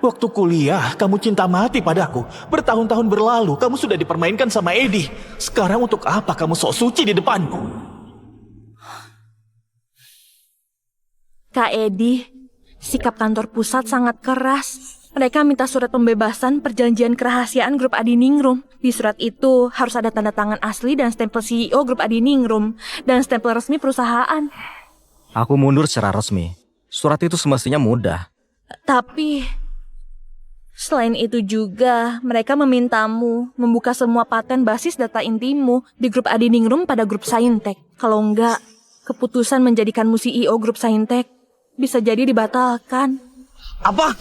waktu kuliah kamu cinta mati padaku. Bertahun-tahun berlalu kamu sudah dipermainkan sama Eddie. Sekarang untuk apa kamu sok suci di depanku? Kak Eddie, sikap kantor pusat sangat keras. Mereka minta surat pembebasan perjanjian kerahasiaan grup Adiningrum. Di surat itu harus ada tanda tangan asli dan stempel CEO grup Adiningrum dan stempel resmi perusahaan. Aku mundur secara resmi. Surat itu semestinya mudah. Tapi selain itu juga mereka memintamu membuka semua paten basis data intimu di grup Adiningrum pada grup Saintek. Kalau enggak, keputusan menjadikanmu CEO grup Saintek bisa jadi dibatalkan. Apa?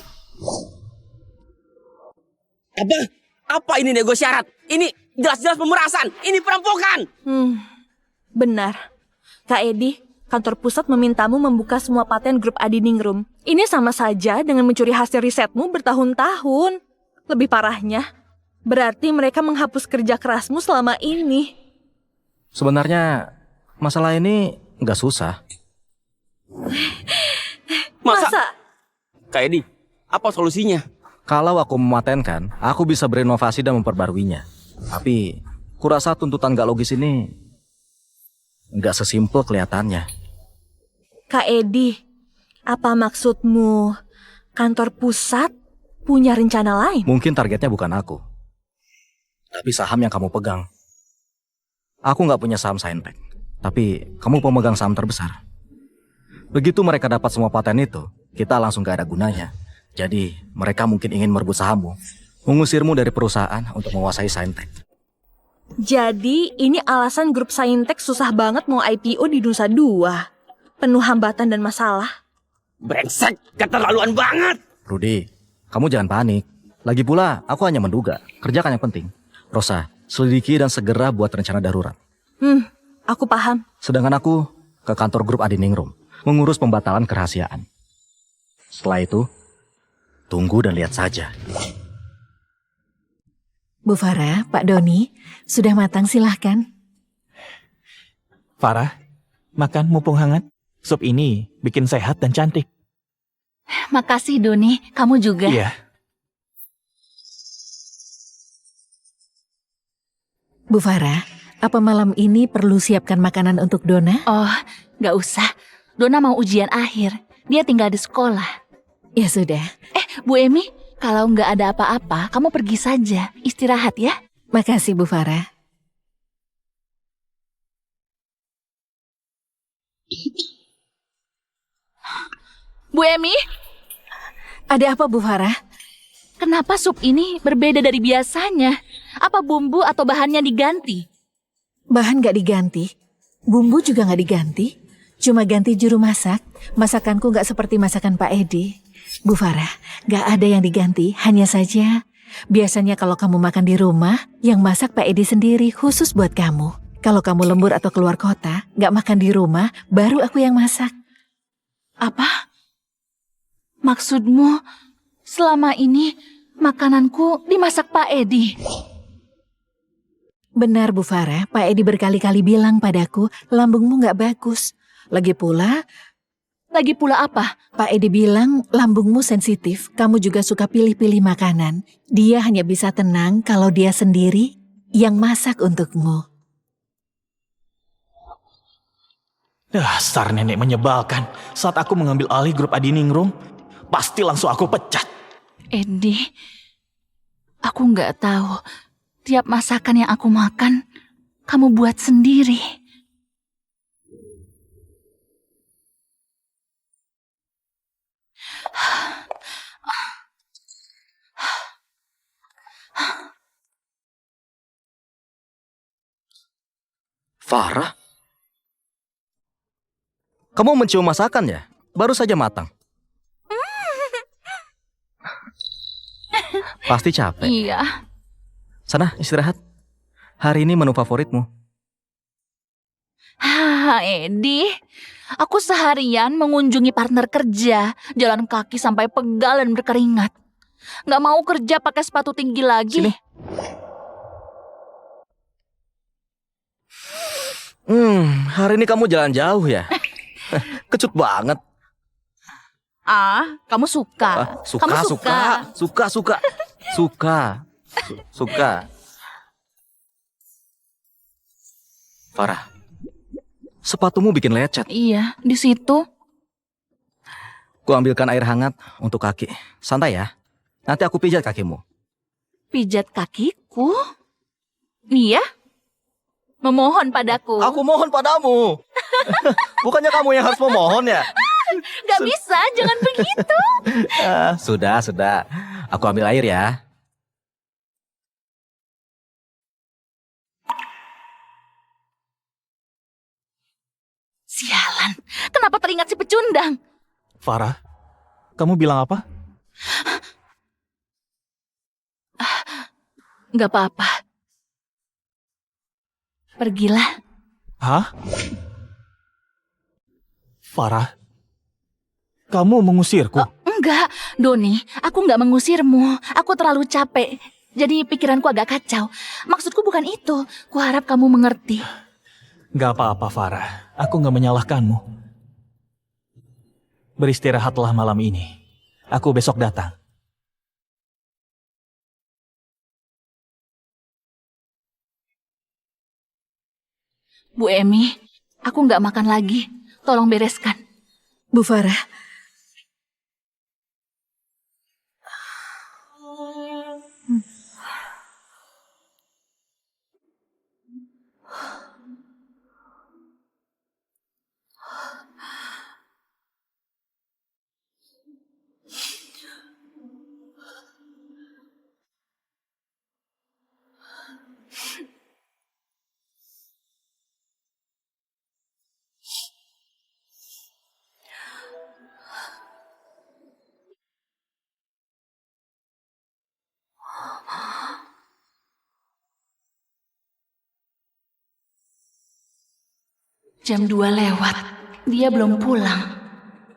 Apa ini nego syarat? Ini jelas-jelas pemerasan. Ini perampokan. Benar. Kak Eddie, kantor pusat memintamu membuka semua paten grup Adiningrum. Ini sama saja dengan mencuri hasil risetmu bertahun-tahun. Lebih parahnya, berarti mereka menghapus kerja kerasmu selama ini. Sebenarnya masalah ini nggak susah. Masa? Kak Edi, apa solusinya? Kalau aku mematenkan, aku bisa berinovasi dan memperbaruinya. Tapi, kurasa tuntutan gak logis ini nggak sesimpel kelihatannya. Kak Edi, apa maksudmu kantor pusat punya rencana lain? Mungkin targetnya bukan aku, tapi saham yang kamu pegang. Aku nggak punya saham Saintek, tapi kamu pemegang saham terbesar. Begitu mereka dapat semua paten itu, kita langsung gak ada gunanya. Jadi, mereka mungkin ingin merebut sahammu, mengusirmu dari perusahaan untuk menguasai Saintek. Jadi, ini alasan grup Saintek susah banget mau IPO di Nusa Dua. Penuh hambatan dan masalah. Brengsek, keterlaluan banget. Rudy, kamu jangan panik. Lagi pula, aku hanya menduga. Kerjakan yang penting. Rosa, selidiki dan segera buat rencana darurat. Aku paham. Sedangkan aku ke kantor grup Adiningrum, mengurus pembatalan kerahasiaan. Setelah itu, tunggu dan lihat saja. Bu Farah, Pak Doni, sudah matang silahkan. Farah, makan mumpung hangat. Sup ini bikin sehat dan cantik. Makasih Doni, kamu juga. Iya. Bu Farah, apa malam ini perlu siapkan makanan untuk Dona? Oh, gak usah. Dona mau ujian akhir. Dia tinggal di sekolah. Ya sudah. Bu Emi, kalau nggak ada apa-apa, kamu pergi saja. Istirahat ya. Makasih Bu Farah. Bu Emi, Ada apa Bu Farah? kenapa sup ini berbeda dari biasanya? Apa bumbu atau bahannya diganti? Bahan gak diganti. Bumbu juga gak diganti. Cuma ganti juru masak. Masakanku gak seperti masakan Pak Edi. Bu Farah, gak ada yang diganti. Hanya saja, biasanya kalau kamu makan di rumah, yang masak Pak Edi sendiri khusus buat kamu. Kalau kamu lembur atau keluar kota, gak makan di rumah, baru aku yang masak. Apa? Maksudmu, selama ini makananku dimasak Pak Edi? Benar Bu Farah, Pak Edi berkali-kali bilang padaku, lambungmu gak bagus. Lagi pula apa? Pak Edi bilang lambungmu sensitif, kamu juga suka pilih-pilih makanan. Dia hanya bisa tenang kalau dia sendiri yang masak untukmu. Dasar nenek menyebalkan. Saat aku mengambil alih grup Adiningrum, pasti langsung aku pecat. Edi, aku nggak tahu. Tiap masakan yang aku makan, kamu buat sendiri. Farah? Kamu mencium masakan ya? Baru saja matang. Pasti capek. Iya. Sana istirahat. Hari ini menu favoritmu. Edi, aku seharian mengunjungi partner kerja, jalan kaki sampai pegal dan berkeringat. Nggak mau kerja pakai sepatu tinggi lagi. Sini. Hari ini kamu jalan jauh ya? Kecut banget. Ah, kamu suka. Suka, Kamu suka, suka, suka, suka, suka. Farah, sepatumu bikin lecet. Iya, di situ. Ku ambilkan air hangat untuk kaki. Santai ya. Nanti aku pijat kakimu. Pijat kakiku? Iya? Memohon padaku. Aku mohon padamu. Bukannya kamu yang harus memohon ya? Gak bisa, jangan begitu. Sudah. Aku ambil air ya. Sialan, kenapa teringat si pecundang? Farah, kamu bilang apa? Gak apa-apa. Pergilah. Hah? Farah, kamu mengusirku? Enggak, Doni, aku nggak mengusirmu. Aku terlalu capek. Jadi pikiranku agak kacau. Maksudku bukan itu. Kuharap kamu mengerti. Gak apa-apa, Farah. Aku gak menyalahkanmu. Beristirahatlah malam ini. Aku besok datang. Bu Emi, aku nggak makan lagi. Tolong bereskan. Bu Farah, Jam 2 lewat. Dia belum pulang.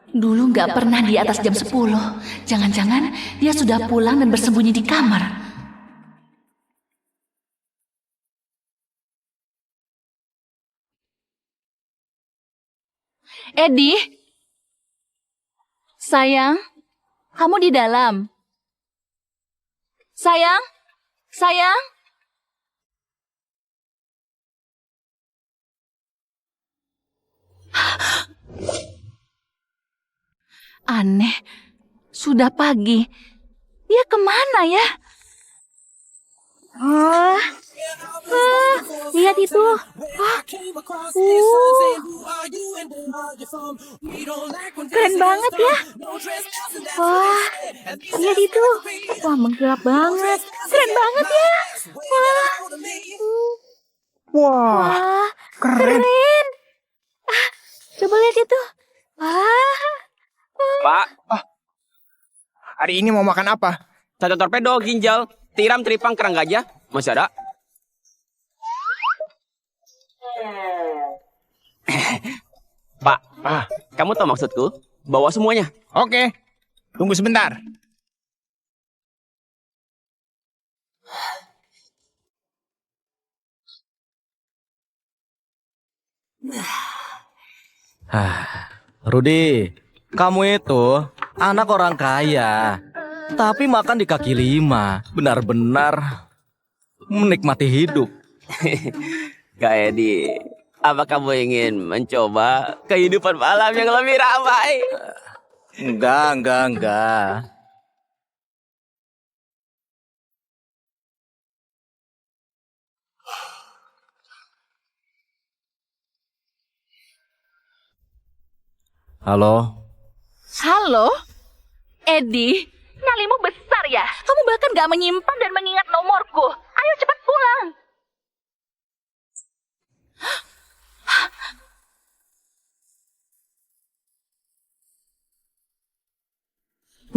Dulu nggak pernah di atas jam 10. Jangan-jangan dia sudah pulang dan bersembunyi di kamar. Edi, sayang, kamu di dalam. Sayang, sayang. Aneh, sudah pagi. Dia kemana ya? Lihat itu. Keren banget ya. Wah, lihat itu. Wah, mengkilap banget. Keren banget ya. Wah, keren. Coba lihat itu. Pak, Hari ini mau makan apa? sate torpedo, ginjal, tiram, teripang, kerang gajah. Masih ada? Pak, kamu tahu maksudku? Bawa semuanya. Oke, tunggu sebentar. Rudi, kamu itu anak orang kaya, tapi makan di kaki lima. Benar-benar menikmati hidup. Kak Edi, apa kamu ingin mencoba kehidupan malam yang lebih ramai? Enggak. Halo? Halo? Edi, nyalimu besar ya? Kamu bahkan gak menyimpan dan mengingat nomorku. Ayo cepat pulang.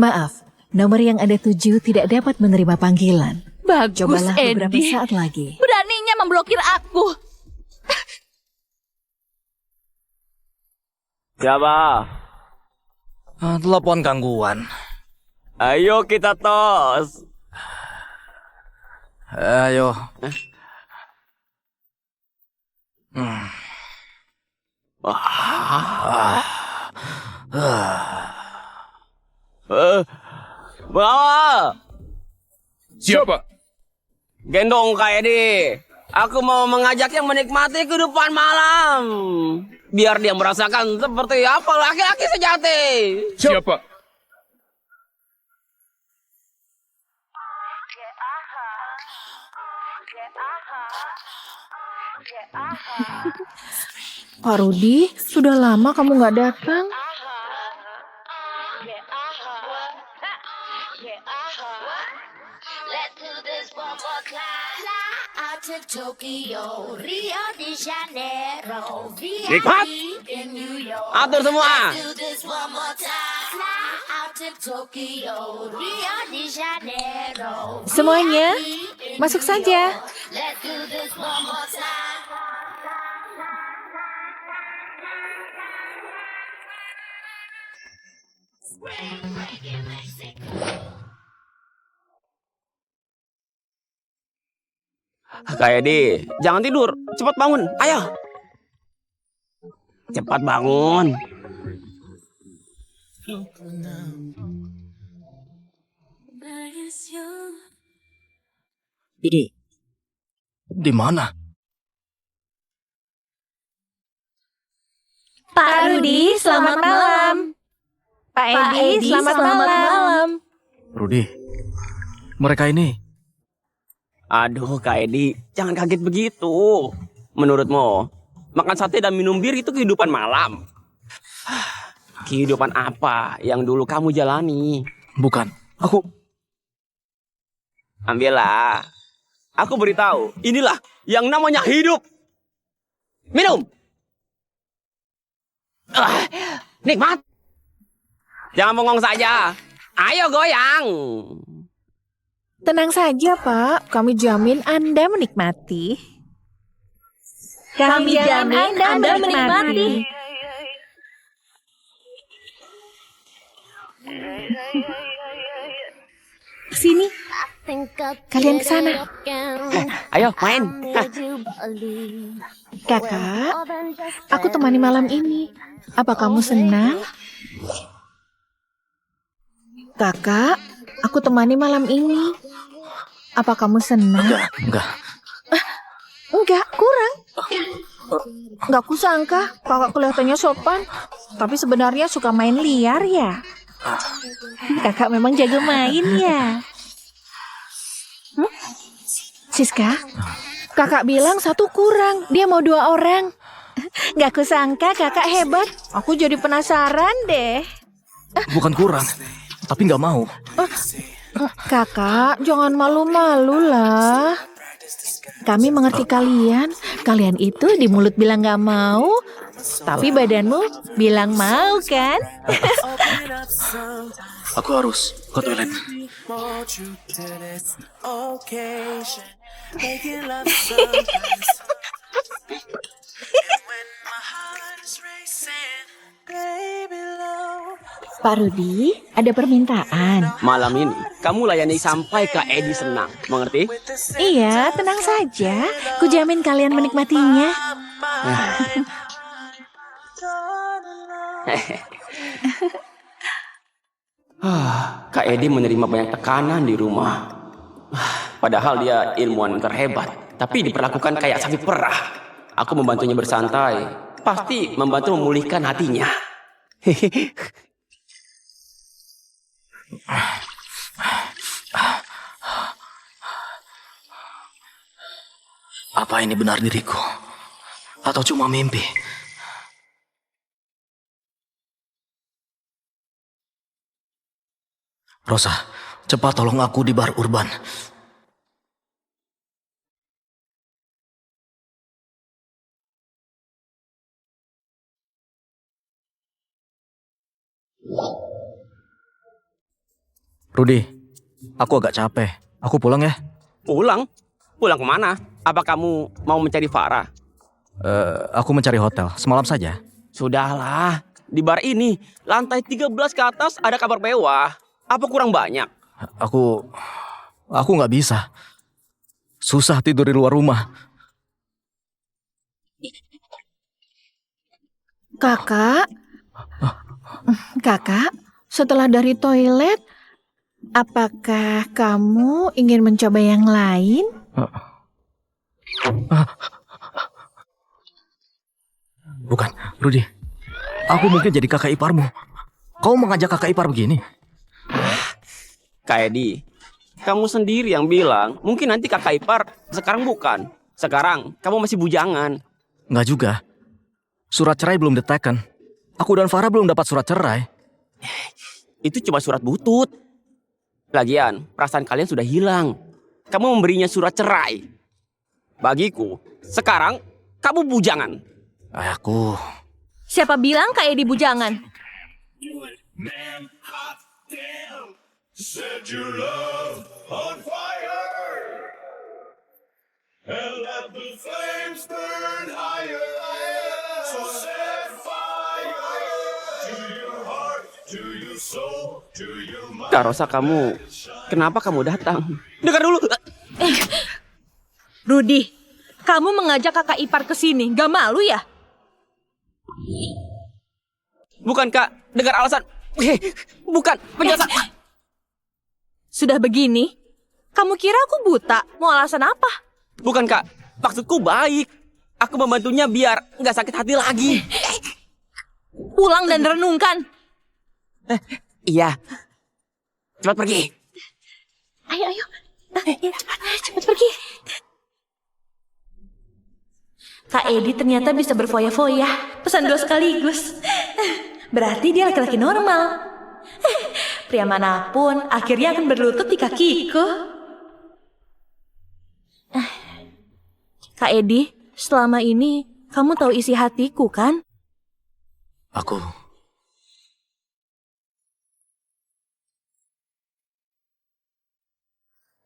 maaf, nomor yang Anda tuju tidak dapat menerima panggilan. Bagus, Cobalah beberapa Edi. saat lagi. Beraninya memblokir aku. Siapa? Telepon gangguan. Ayo kita tos. Ayo. Wah, Bawa. Siapa? Gendong Kak Edi. Aku mau mengajaknya menikmati kehidupan malam. Biar dia merasakan seperti apa laki-laki sejati. Siapa? Pak Rudi, sudah lama kamu nggak datang. Nikmat. Atur semua. Semuanya, masuk saja. Kak Edi, jangan tidur. Cepat bangun. Ayo. Cepat bangun. Ini di mana? Pak Rudi, selamat malam. Pak Edi, selamat malam. Rudi, mereka ini. Aduh, Kak Edi, jangan kaget begitu. Menurutmu, makan sate dan minum bir itu kehidupan malam? Kehidupan apa yang dulu kamu jalani? Bukan, aku... Ambillah. Aku beritahu, inilah yang namanya hidup. Minum. Nikmat. Jangan bengong saja. Ayo goyang. Tenang saja, Pak. Kami jamin Anda menikmati. Kami jamin Anda menikmati. Sini. Kalian ke sana. Ayo main. Kakak, aku temani malam ini. Apa kamu senang? Kakak, aku temani malam ini. Apa kamu senang? Enggak. Enggak, kurang. Enggak kusangka kakak kelihatannya sopan, tapi sebenarnya suka main liar ya. Kakak memang jago main ya. Siska, kakak bilang satu kurang, dia mau 2 orang. Enggak kusangka kakak hebat, aku jadi penasaran deh. Bukan kurang, tapi nggak mau. Kakak, jangan malu-malu lah. Kami mengerti kalian. Kalian itu di mulut bilang gak mau, tapi badanmu bilang mau kan? Aku harus ke toilet. Pak Rudi, ada permintaan. Malam ini, kamu layani sampai Kak Edi senang. Mengerti? Iya, tenang saja. Kujamin kalian menikmatinya. Kak Edi menerima banyak tekanan di rumah. Padahal dia ilmuwan terhebat, tapi diperlakukan kayak sapi perah. Aku membantunya bersantai, pasti membantu memulihkan hatinya. Apa ini benar diriku? Atau cuma mimpi? Rosa, cepat tolong aku di bar urban. Rudi, aku agak capek. Aku pulang ya. Pulang? Pulang kemana? Apa kamu mau mencari Farah? Aku mencari hotel. Semalam saja. Sudahlah, di bar ini lantai 13 ke atas ada kamar mewah. Apa kurang banyak? Aku nggak bisa. Susah tidur di luar rumah. Kakak? Kakak, setelah dari toilet, apakah kamu ingin mencoba yang lain? Bukan, Rudy. Aku mungkin jadi kakak iparmu. Kau mengajak kakak ipar begini? Kak Edi, kamu sendiri yang bilang mungkin nanti kakak ipar, sekarang bukan. Sekarang kamu masih bujangan. Nggak juga. Surat cerai belum diteken. Aku dan Farah belum dapat surat cerai. Itu cuma surat butut. Lagian, perasaan kalian sudah hilang. Kamu memberinya surat cerai. Bagiku, sekarang kamu bujangan. Aku... Siapa bilang Kak Edi bujangan? Set your love on fire and let the flames burn higher. So set fire to your heart, to your soul, to your mind. Kak Rosa, kenapa kamu datang? Dengar dulu. Rudy, kamu mengajak kakak ipar ke sini, gak malu ya? Bukan, Kak. Dengar alasan. Bukan, penjelasan. Sudah begini, kamu kira aku buta? Mau alasan apa? Bukan, Kak. Maksudku baik. Aku membantunya biar nggak sakit hati lagi. Pulang dan renungkan. Iya. Cepat pergi. Ayo. Cepat pergi. Kak Edi ternyata bisa berfoya-foya. Pesan 2 sekaligus. Berarti dia laki-laki normal. Pria manapun akhirnya akan berlutut di kakiku. Kak Edi, selama ini kamu tahu isi hatiku kan? Aku...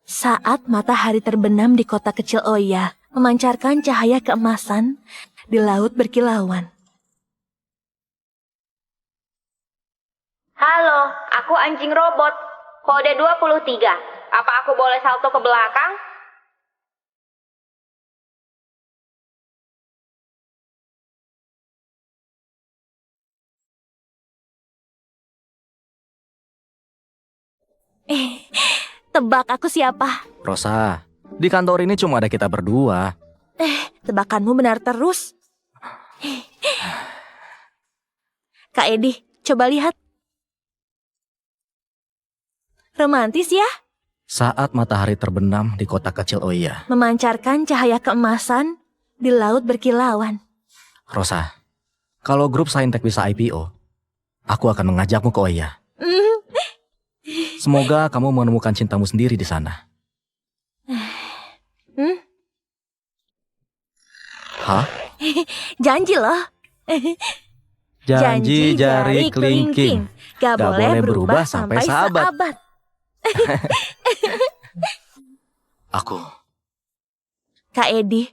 Saat matahari terbenam di kota kecil Oya, memancarkan cahaya keemasan di laut berkilauan. Halo, aku anjing robot. Kode 23. Apa aku boleh salto ke belakang? Tebak aku siapa? Rosa, di kantor ini cuma ada kita berdua. Tebakanmu benar terus. Kak Edi, coba lihat. Romantis ya? Saat matahari terbenam di kota kecil Oya. Memancarkan cahaya keemasan di laut berkilauan. Rosa, kalau grup Saintek bisa IPO, aku akan mengajakmu ke Oya. Semoga kamu menemukan cintamu sendiri di sana. Hah? Janji loh. Janji jari kelingking. Gak boleh berubah sampai sahabat. Aku. Kak Edi,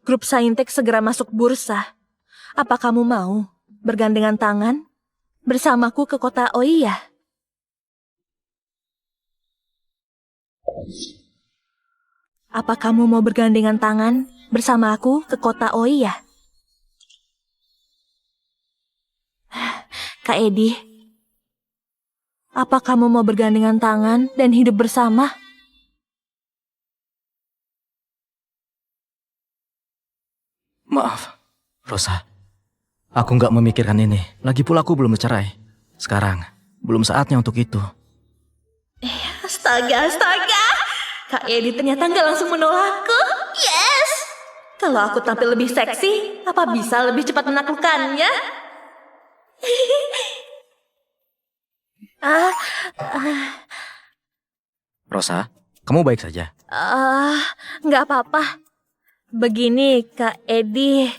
grup Saintek segera masuk bursa. Apa kamu mau bergandengan tangan bersamaku ke kota Oya? Apa kamu mau bergandengan tangan bersama aku ke kota Oya? Kak Edi, apa kamu mau bergandengan tangan dan hidup bersama? Maaf, Rosa. Aku nggak memikirkan ini. Lagi pula aku belum bercerai. Sekarang, belum saatnya untuk itu. Astaga. Kak Edi ternyata nggak langsung menolakku. Yes! Kalau aku tampil lebih seksi, apa bisa lebih cepat menaklukkannya? Rosa, kamu baik saja? Nggak apa-apa. Begini, Kak Edi.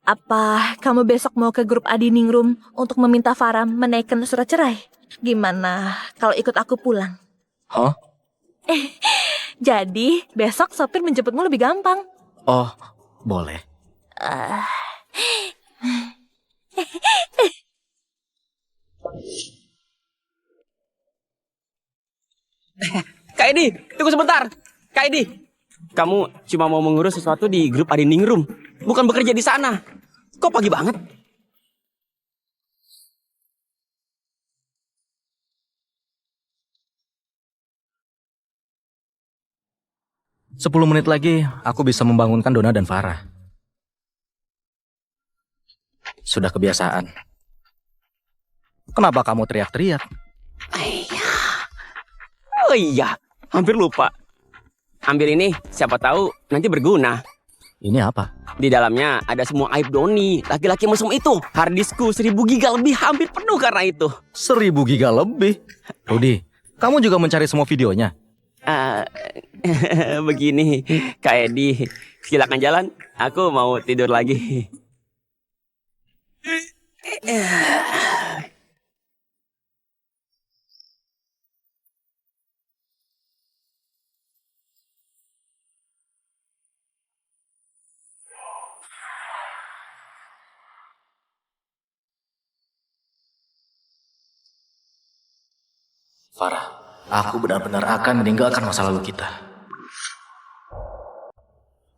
Apa kamu besok mau ke grup Adiningrum untuk meminta Farah menaikkan surat cerai? Gimana kalau ikut aku pulang? Hah? Jadi, besok sopir menjemputmu lebih gampang. Oh, boleh. Kak Edi, tunggu sebentar. Kak Edi, kamu cuma mau mengurus sesuatu di grup Adiningrum, bukan bekerja di sana. Kok pagi banget? 10 menit lagi aku bisa membangunkan Donna dan Farah. Sudah kebiasaan. Kenapa kamu teriak-teriak? Oh iya, hampir lupa. Ambil ini, siapa tahu nanti berguna. Ini apa? Di dalamnya ada semua aib Doni, laki-laki mesum itu. Harddiskku 1000 giga lebih, hampir penuh karena itu. 1000 giga lebih? Rudy, kamu juga mencari semua videonya? Begini, Kak Edi, silakan jalan. Aku mau tidur lagi. Farah, aku benar-benar akan meninggalkan masa lalu kita.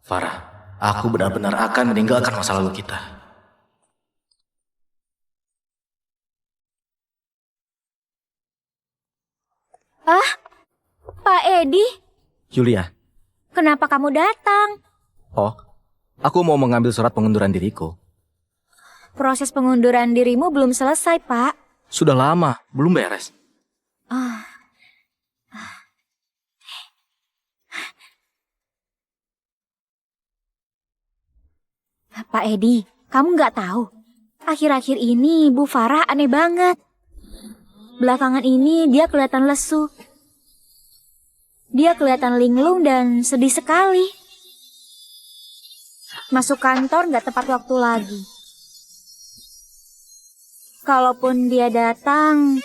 Farah, aku benar-benar akan meninggalkan masa lalu kita. Ah, Pak Edi, Yulia, kenapa kamu datang? oh, aku mau mengambil surat pengunduran diriku. Proses pengunduran dirimu belum selesai, Pak. Sudah lama, belum beres. Pak Edi, kamu nggak tahu? Akhir-akhir ini Bu Farah aneh banget. Belakangan ini dia kelihatan lesu. Dia kelihatan linglung dan sedih sekali. Masuk kantor nggak tepat waktu lagi. Kalaupun dia datang,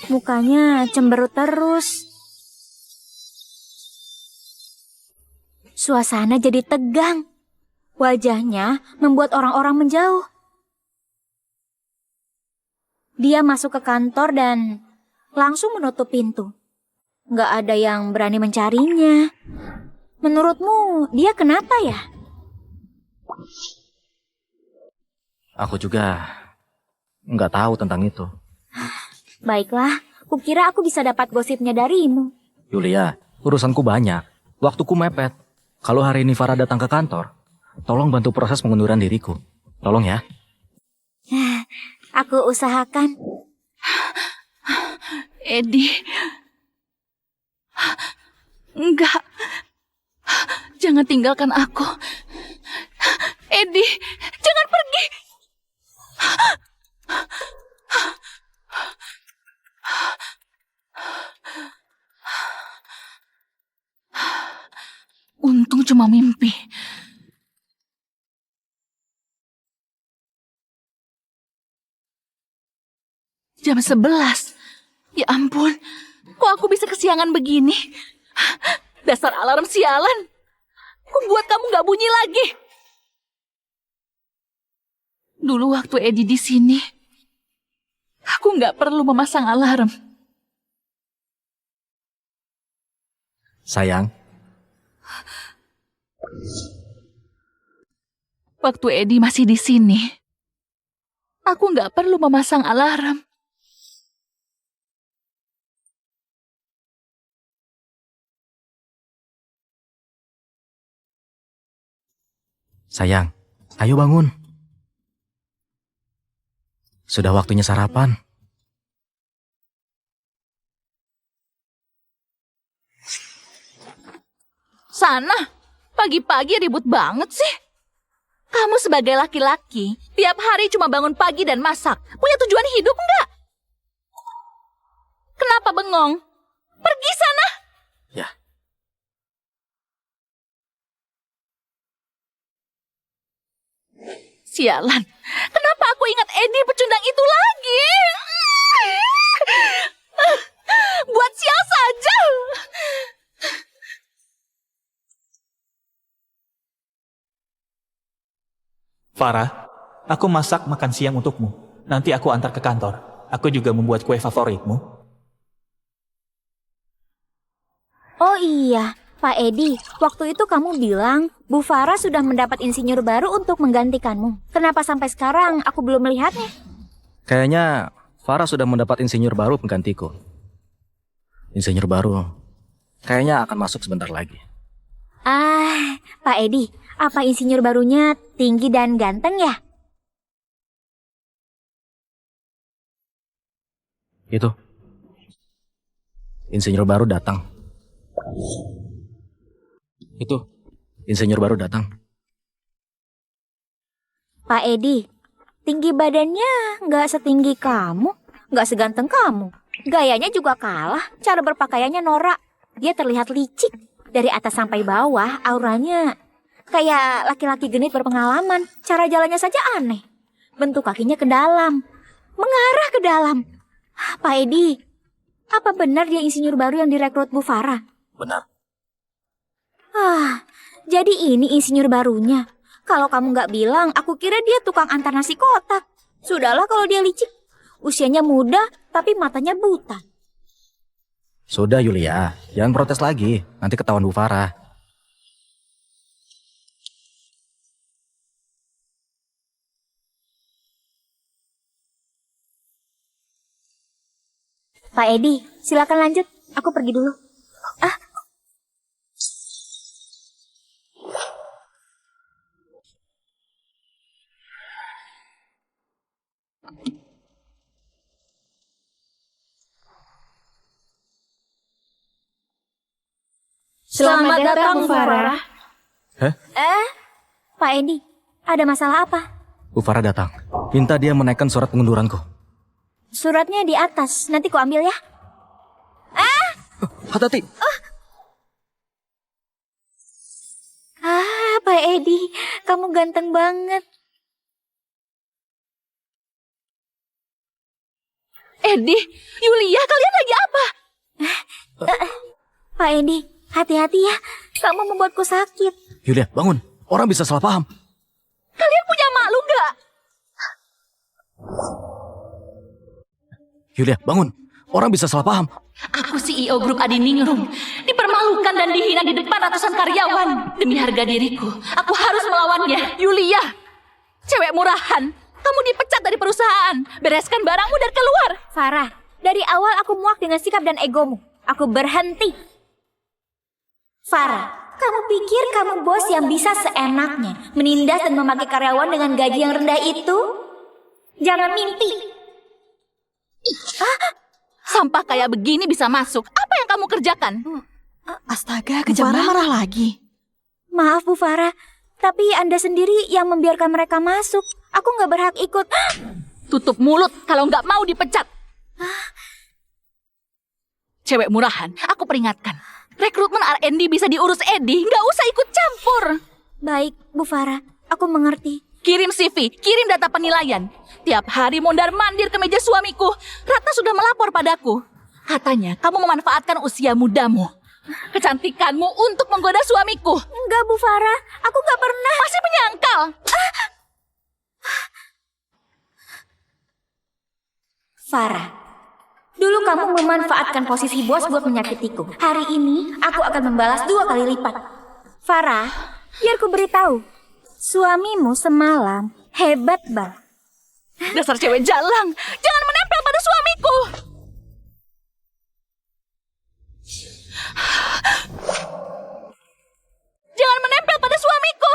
mukanya cemberut terus. Suasana jadi tegang. Wajahnya membuat orang-orang menjauh. Dia masuk ke kantor dan langsung menutup pintu. Nggak ada yang berani mencarinya. Menurutmu dia kenapa ya? Aku juga nggak tahu tentang itu. Baiklah, kukira aku bisa dapat gosipnya darimu. Yulia, urusanku banyak. Waktuku mepet. Kalau hari ini Farah datang ke kantor, tolong bantu proses pengunduran diriku. Tolong ya. Aku usahakan. Edi. Enggak. Jangan tinggalkan aku. Edi, jangan pergi. Untung cuma mimpi. Jam 11. Ya ampun, kok aku bisa kesiangan begini? Dasar alarm sialan. Aku buat kamu gak bunyi lagi. Dulu waktu Edi di sini, aku gak perlu memasang alarm. Sayang. Waktu Edi masih di sini, aku gak perlu memasang alarm. Sayang, ayo bangun. Sudah waktunya sarapan. Sana, pagi-pagi ribut banget sih. Kamu sebagai laki-laki, tiap hari cuma bangun pagi dan masak. Punya tujuan hidup enggak? Kenapa bengong? Pergi sana. Ya. Sialan, kenapa aku ingat Edi pecundang itu lagi? Buat sial saja. Farah, aku masak makan siang untukmu. Nanti aku antar ke kantor. Aku juga membuat kue favoritmu. Oh iya, Pak Edi, waktu itu kamu bilang Bu Farah sudah mendapat insinyur baru untuk menggantikanmu. Kenapa sampai sekarang aku belum melihatnya? Kayaknya Farah sudah mendapat insinyur baru penggantiku. Insinyur baru kayaknya akan masuk sebentar lagi. Pak Edi, apa insinyur barunya tinggi dan ganteng ya? Itu. Insinyur baru datang. Itu. Insinyur baru datang. Pak Edi, tinggi badannya nggak setinggi kamu, nggak seganteng kamu. Gayanya juga kalah, cara berpakaiannya norak. Dia terlihat licik. Dari atas sampai bawah, auranya kayak laki-laki genit berpengalaman. Cara jalannya saja aneh. Bentuk kakinya ke dalam, mengarah ke dalam. Pak Edi, apa benar dia insinyur baru yang direkrut Bu Farah? Benar. Jadi ini insinyur barunya. Kalau kamu nggak bilang, aku kira dia tukang antar nasi kotak. Sudahlah kalau dia licik. Usianya muda, tapi matanya buta. Sudah Yulia, jangan protes lagi. Nanti ketahuan Bu Farah. Pak Edi, silakan lanjut. Aku pergi dulu. Selamat datang, Bu Farah. Hah? Pak Edi, ada masalah apa? Bu Farah datang. Minta dia menaikkan surat pengunduranku. Suratnya di atas, nanti ku ambil ya. Hati-hati. Pak Edi, kamu ganteng banget. Edi, Yulia, kalian lagi apa? Pak Edi, hati-hati ya. Kamu membuatku sakit. Yulia, bangun. Orang bisa salah paham. Kalian punya malu nggak? Yulia, bangun. Orang bisa salah paham. Aku CEO grup Adiningrum, dipermalukan dan dihina di depan ratusan karyawan. Demi harga diriku, aku harus melawannya. Yulia, cewek murahan, kamu dipecat dari perusahaan. Bereskan barangmu dan keluar. Farah, dari awal aku muak dengan sikap dan egomu. Aku berhenti. Farah, kamu pikir kamu bos yang bisa seenaknya menindas dan memakai karyawan dengan gaji yang rendah itu? Jangan mimpi. Sampah kayak begini bisa masuk. Apa yang kamu kerjakan? Astaga, kejam marah lagi. Maaf Bu Farah, tapi Anda sendiri yang membiarkan mereka masuk. Aku nggak berhak ikut. Tutup mulut kalau nggak mau dipecat. Cewek murahan, aku peringatkan. Rekrutmen R&D bisa diurus Edi, nggak usah ikut campur. Baik, Bu Farah, aku mengerti. Kirim CV, kirim data penilaian. Tiap hari mondar-mandir ke meja suamiku. Ratna sudah melapor padaku. Katanya kamu memanfaatkan usia mudamu, kecantikanmu untuk menggoda suamiku. Enggak, Bu Farah, aku nggak pernah. Masih menyangkal. Farah, dulu kamu memanfaatkan posisi bos buat menyakitiku. Hari ini aku akan membalas 2 kali lipat. Farah, biar ku beritahu. Suamimu semalam hebat banget. Dasar cewek jalang, jangan menempel pada suamiku. Jangan menempel pada suamiku.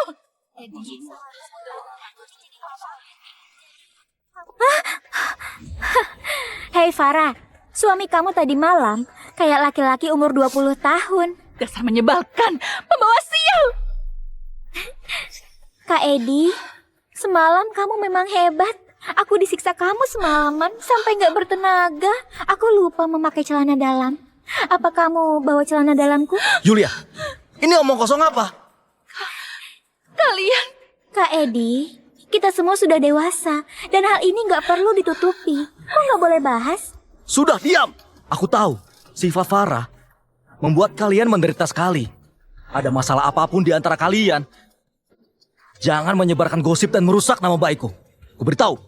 Hei Farah, suami kamu tadi malam kayak laki-laki umur 20 tahun. Dasar menyebalkan, pembawa sial. Kak Edi, semalam kamu memang hebat. Aku disiksa kamu semalaman sampai nggak bertenaga. Aku lupa memakai celana dalam. Apa kamu bawa celana dalamku? Yulia, ini omong kosong apa? Kalian... Kak Edi, kita semua sudah dewasa. Dan hal ini nggak perlu ditutupi. Kok nggak boleh bahas? Sudah, diam. Aku tahu, sifat Farah membuat kalian menderita sekali. Ada masalah apapun di antara kalian, jangan menyebarkan gosip dan merusak nama baikku. Kuberitahu,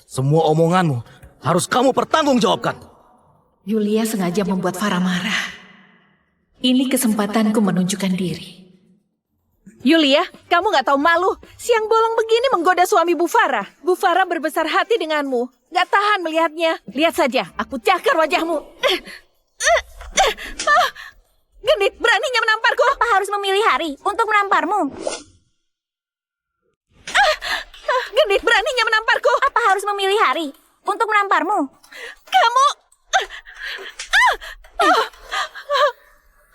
semua omonganmu harus kamu pertanggungjawabkan. Yulia sengaja membuat Farah marah. Ini kesempatanku menunjukkan diri. Yulia, kamu nggak tahu malu. Siang bolong begini menggoda suami Bu Farah. Bu Farah berbesar hati denganmu. Nggak tahan melihatnya. Lihat saja, aku cakar wajahmu. Genit, beraninya menamparku. Apa harus memilih hari untuk menamparmu? Genit, beraninya menamparku. Apa harus memilih hari untuk menamparmu? Kamu...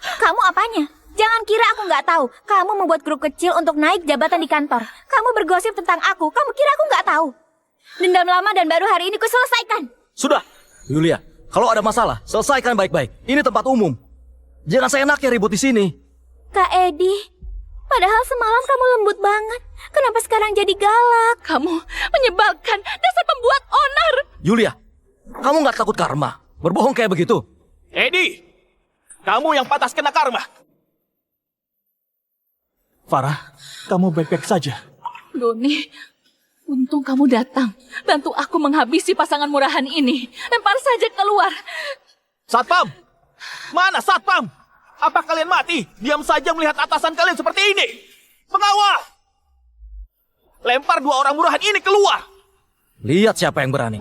Kamu apanya? Jangan kira aku nggak tahu. Kamu membuat grup kecil untuk naik jabatan di kantor. Kamu bergosip tentang aku. Kamu kira aku nggak tahu? Dendam lama dan baru hari ini ku selesaikan. Sudah, Yulia. Kalau ada masalah, selesaikan baik-baik. Ini tempat umum. Jangan seenaknya ribut di sini. Kak Edi, padahal semalam kamu lembut banget. Kenapa sekarang jadi galak? Kamu menyebalkan, dasar pembuat onar. Yulia, kamu nggak takut karma? Berbohong kayak begitu? Edi, kamu yang pantas kena karma. Farah, kamu baik-baik saja. Doni, untung kamu datang. Bantu aku menghabisi pasangan murahan ini. Lempar saja keluar. Satpam! Mana Satpam? Apa kalian mati? Diam saja melihat atasan kalian seperti ini. Pengawal! Lempar 2 orang murahan ini keluar. Lihat siapa yang berani.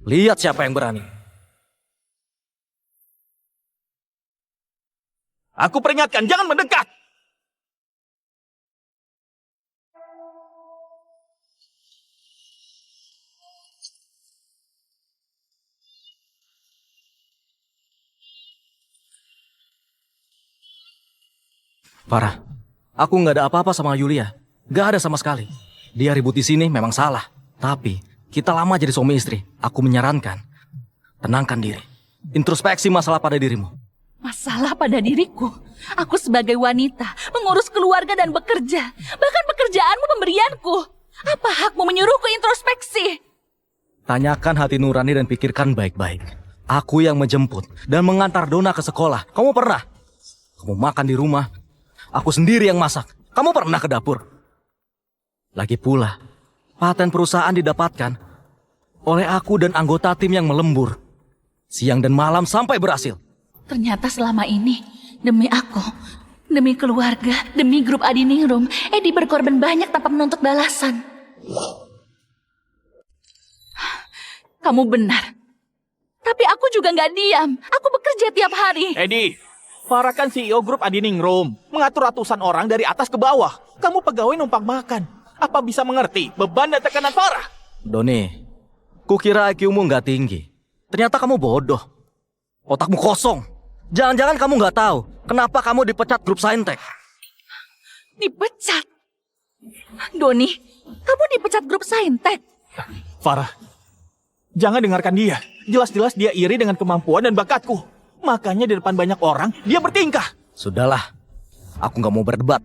Lihat siapa yang berani. Aku peringatkan, jangan mendekat. Farah, aku nggak ada apa-apa sama Yulia. Nggak ada sama sekali. Dia ribut di sini memang salah. Tapi kita lama jadi suami istri. Aku menyarankan, tenangkan diri. Introspeksi masalah pada dirimu. Masalah pada diriku. Aku sebagai wanita, mengurus keluarga dan bekerja. Bahkan pekerjaanmu pemberianku. Apa hakmu menyuruhku introspeksi? Tanyakan hati nurani dan pikirkan baik-baik. Aku yang menjemput dan mengantar Dona ke sekolah. Kamu pernah? Kamu makan di rumah. Aku sendiri yang masak. Kamu pernah ke dapur? Lagi pula, paten perusahaan didapatkan oleh aku dan anggota tim yang melembur. Siang dan malam sampai berhasil. Ternyata selama ini, demi aku, demi keluarga, demi grup Adiningrum, Edi berkorban banyak tanpa menuntut balasan. Kamu benar. Tapi aku juga nggak diam. Aku bekerja tiap hari. Edi, Farah kan CEO grup Adiningrum. Mengatur ratusan orang dari atas ke bawah. Kamu pegawai numpang makan. Apa bisa mengerti beban dan tekanan Farah? Doni, kukira IQ-mu nggak tinggi. Ternyata kamu bodoh. Otakmu kosong. Jangan-jangan kamu nggak tahu kenapa kamu dipecat grup Saintek. Dipecat? Doni, kamu dipecat grup Saintek? Farah, jangan dengarkan dia. Jelas-jelas dia iri dengan kemampuan dan bakatku. Makanya di depan banyak orang, dia bertingkah. Sudahlah, aku nggak mau berdebat.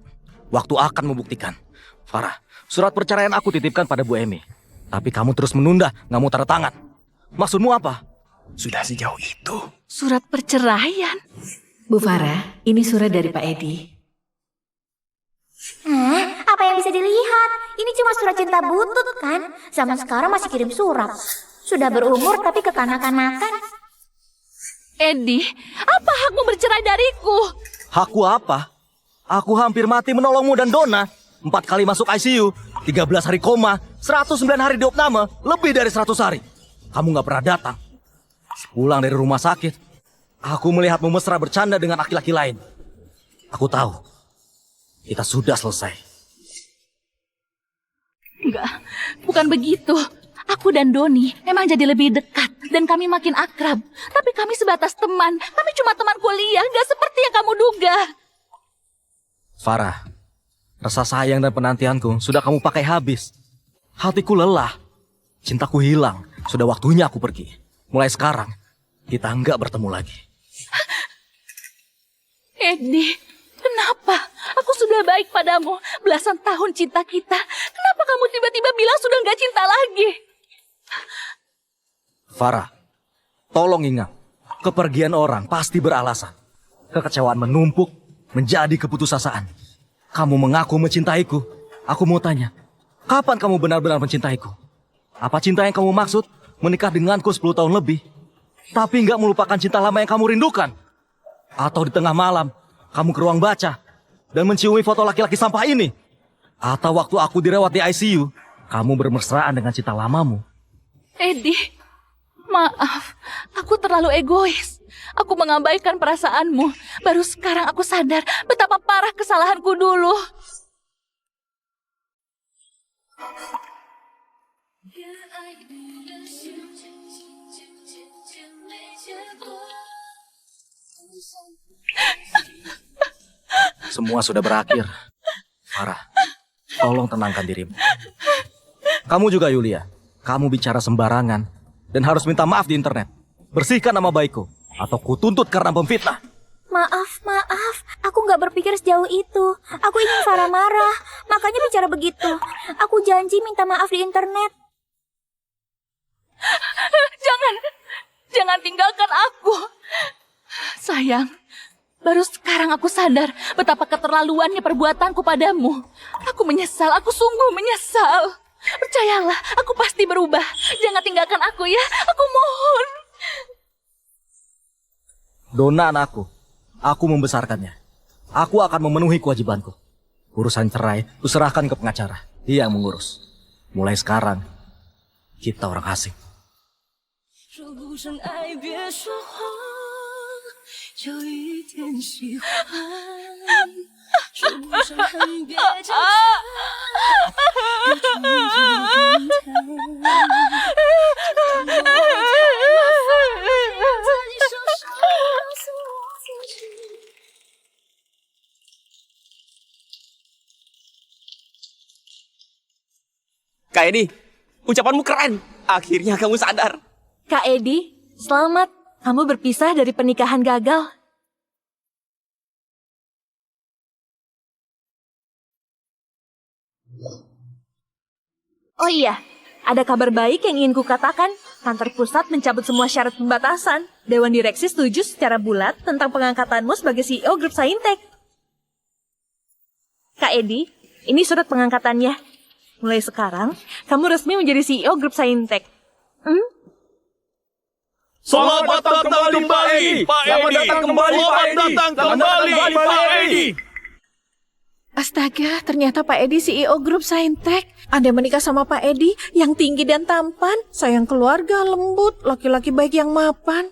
Waktu akan membuktikan. Farah, surat perceraian aku titipkan pada Bu Emi. Tapi kamu terus menunda, nggak mau tanda tangan. Maksudmu apa? Sudah sejauh itu. Surat perceraian? Bu Farah, ini surat dari Pak Edi. Apa yang bisa dilihat? Ini cuma surat cinta butut kan? Zaman sekarang masih kirim surat. Sudah berumur tapi kekanak-kanakan. Edi, apa hakmu bercerai dariku? Hakku apa? Aku hampir mati menolongmu dan Dona. 4 kali masuk ICU, 13 hari koma, 109 hari diopname, lebih dari 100 hari. Kamu nggak pernah datang. Pulang dari rumah sakit, aku melihatmu mesra bercanda dengan laki-laki lain. Aku tahu, kita sudah selesai. Enggak, bukan begitu. Aku dan Doni memang jadi lebih dekat dan kami makin akrab. Tapi kami sebatas teman. Kami cuma teman kuliah, gak seperti yang kamu duga. Farah, rasa sayang dan penantianku sudah kamu pakai habis. Hatiku lelah, cintaku hilang. Sudah waktunya aku pergi. Mulai sekarang, kita nggak bertemu lagi. Edi, kenapa? Aku sudah baik padamu. Belasan tahun cinta kita. Kenapa kamu tiba-tiba bilang sudah nggak cinta lagi? Farah, tolong ingat, kepergian orang pasti beralasan. Kekecewaan menumpuk menjadi keputusasaan. Kamu mengaku mencintaiku. Aku mau tanya, kapan kamu benar-benar mencintaiku? Apa cinta yang kamu maksud? Menikah denganku 10 tahun lebih, tapi nggak melupakan cinta lama yang kamu rindukan? Atau di tengah malam, kamu ke ruang baca dan menciumi foto laki-laki sampah ini? Atau waktu aku dirawat di ICU, kamu bermesraan dengan cinta lamamu? Edi, maaf. Aku terlalu egois. Aku mengabaikan perasaanmu. Baru sekarang aku sadar betapa parah kesalahanku dulu. Semua sudah berakhir. Farah, tolong tenangkan dirimu. Kamu juga Yulia. Kamu bicara sembarangan dan harus minta maaf di internet. Bersihkan nama baikku, atau kutuntut karena memfitnah. Maaf. Aku nggak berpikir sejauh itu. Aku ingin Farah marah, makanya bicara begitu. Aku janji minta maaf di internet. Jangan tinggalkan aku. Sayang, baru sekarang aku sadar betapa keterlaluannya perbuatanku padamu. Aku menyesal, aku sungguh menyesal. Percayalah, aku pasti berubah. Jangan tinggalkan aku ya, aku mohon. Dona anakku, aku membesarkannya. Aku akan memenuhi kewajibanku. Urusan cerai, kuserahkan ke pengacara. Dia yang mengurus. Mulai sekarang, kita orang asing. 说不上爱别说谎，就一点喜欢。说不上恨别纠缠，别装作平坦。在你手上告诉我自己。 Kak Edi, ucapanmu keren. Akhirnya kamu sadar. Kak Edi, selamat. Kamu berpisah dari pernikahan gagal. Oh iya, ada kabar baik yang ingin kukatakan. Kantor pusat mencabut semua syarat pembatasan. Dewan Direksi setuju secara bulat tentang pengangkatanmu sebagai CEO Grup Saintek. Kak Edi, ini surat pengangkatannya. Mulai sekarang, kamu resmi menjadi CEO Grup Saintek. Selamat datang kembali, Pak Edi. Selamat datang kembali, Pak Edi. Astaga, ternyata Pak Edi CEO Grup Saintek. Anda menikah sama Pak Edi yang tinggi dan tampan, sayang keluarga, lembut, laki-laki baik yang mapan.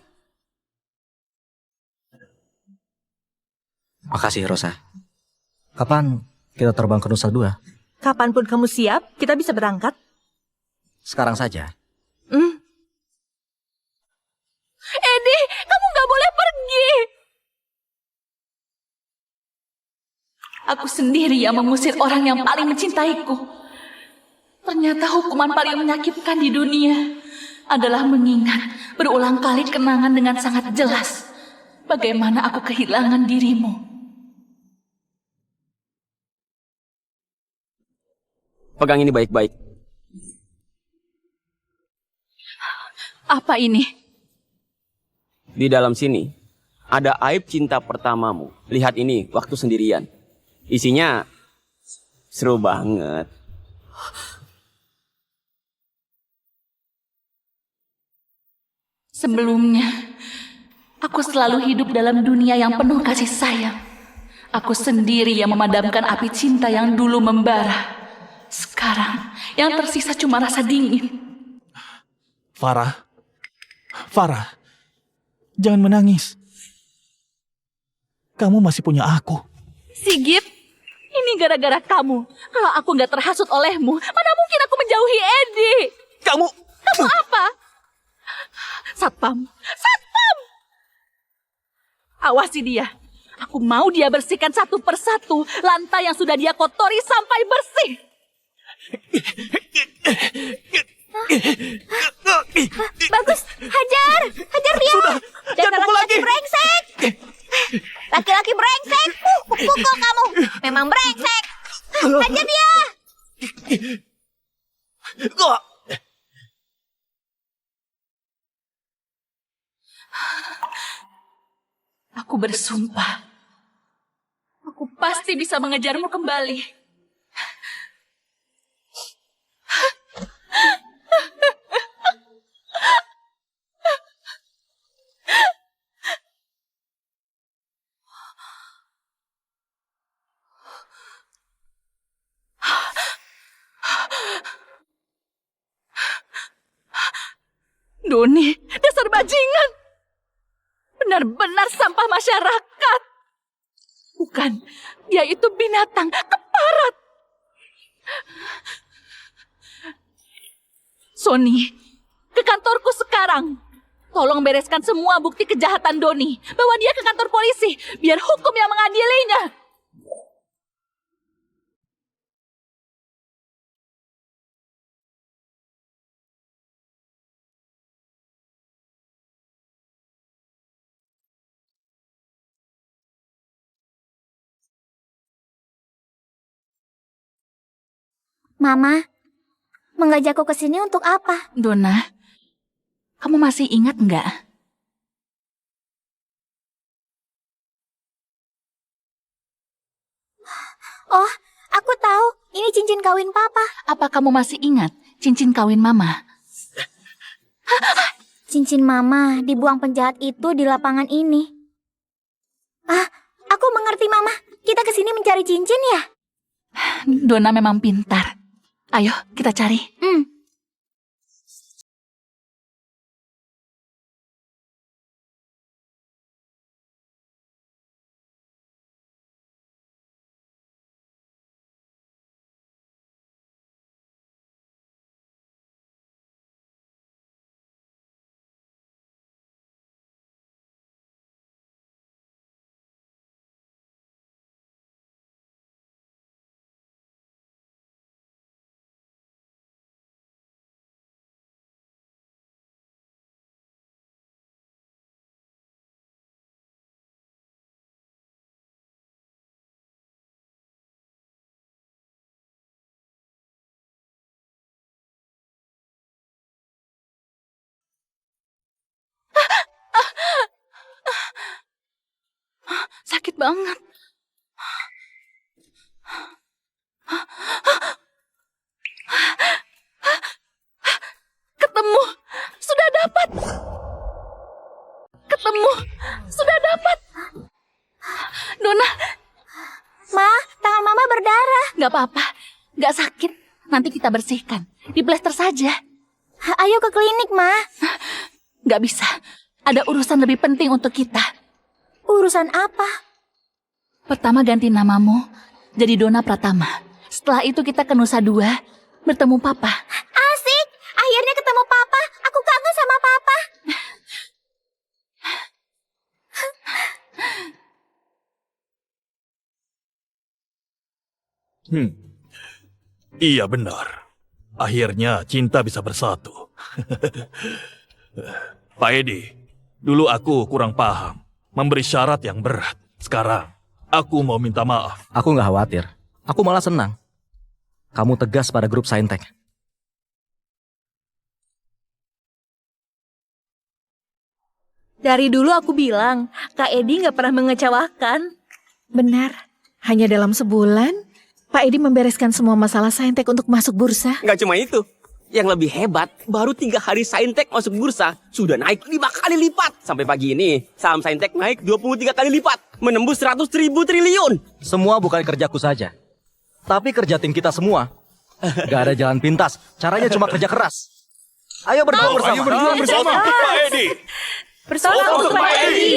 Makasih, Rosa. Kapan kita terbang ke Nusa Dua? Kapanpun kamu siap, kita bisa berangkat. Sekarang saja. Edi, kamu nggak boleh pergi. Aku sendiri yang mengusir orang yang paling mencintaiku. Ternyata hukuman paling menyakitkan di dunia adalah mengingat berulang kali kenangan dengan sangat jelas bagaimana aku kehilangan dirimu. Pegang ini baik-baik. Apa ini? Di dalam sini ada aib cinta pertamamu. Lihat ini, waktu sendirian. Isinya seru banget. Sebelumnya, aku selalu hidup dalam dunia yang penuh kasih sayang. Aku sendiri yang memadamkan api cinta yang dulu membara. Sekarang, yang tersisa cuma rasa dingin. Farah, jangan menangis. Kamu masih punya aku. Sigit, ini gara-gara kamu. Kalau aku nggak terhasut olehmu, mana mungkin aku menjauhi Edi? Kamu apa? Satpam! Awasi dia. Aku mau dia bersihkan satu persatu lantai yang sudah dia kotori sampai bersih. Bagus, hajar dia. Jangan laki-laki brengsek. Laki-laki brengsek. Pukul kamu. Memang brengsek. Hajar dia. Aku bersumpah. Aku pasti bisa mengejarmu kembali. Doni, dasar bajingan. benar-benar sampah masyarakat. Bukan, dia itu binatang keparat. Sony, ke kantorku sekarang. Tolong bereskan semua bukti kejahatan Doni. Bawa dia ke kantor polisi, biar hukum yang mengadilinya. Mama, mengajakku ke sini untuk apa? Dona, kamu masih ingat nggak? Oh, aku tahu. Ini cincin kawin Papa. Apa kamu masih ingat cincin kawin Mama? Cincin Mama dibuang penjahat itu di lapangan ini. Aku mengerti, Mama. Kita ke sini mencari cincin ya? Dona memang pintar. Ayo, kita cari. Sakit banget. Ketemu. Sudah dapat. Ketemu. Sudah dapat. Dona. Ma, tangan Mama berdarah. Gak apa-apa. Gak sakit. Nanti kita bersihkan. Di plester saja. Ayo ke klinik, Ma. Gak bisa. Ada urusan lebih penting untuk kita. Urusan apa? Pertama ganti namamu jadi Dona Pratama. Setelah itu kita ke Nusa Dua bertemu Papa. Asik! Akhirnya ketemu Papa. Aku kangen sama Papa. Iya benar. Akhirnya cinta bisa bersatu. Pak Edi, dulu aku kurang paham. Memberi syarat yang berat. Sekarang, aku mau minta maaf. Aku nggak khawatir. Aku malah senang. Kamu tegas pada grup Saintek. Dari dulu aku bilang, Kak Edi nggak pernah mengecewakan. Benar, hanya dalam sebulan, Pak Edi membereskan semua masalah Saintek untuk masuk bursa. Nggak cuma itu. Yang lebih hebat, baru 3 hari Saintek masuk bursa, sudah naik 5 kali lipat. Sampai pagi ini, saham Saintek naik 23 kali lipat, menembus 100.000 triliun. Semua bukan kerjaku saja, tapi kerja tim kita semua. Gak ada jalan pintas, caranya cuma kerja keras. Ayo berjuang bersama. Ayo berjuang bersama. Pak Edi. Bersama untuk Pak Edi.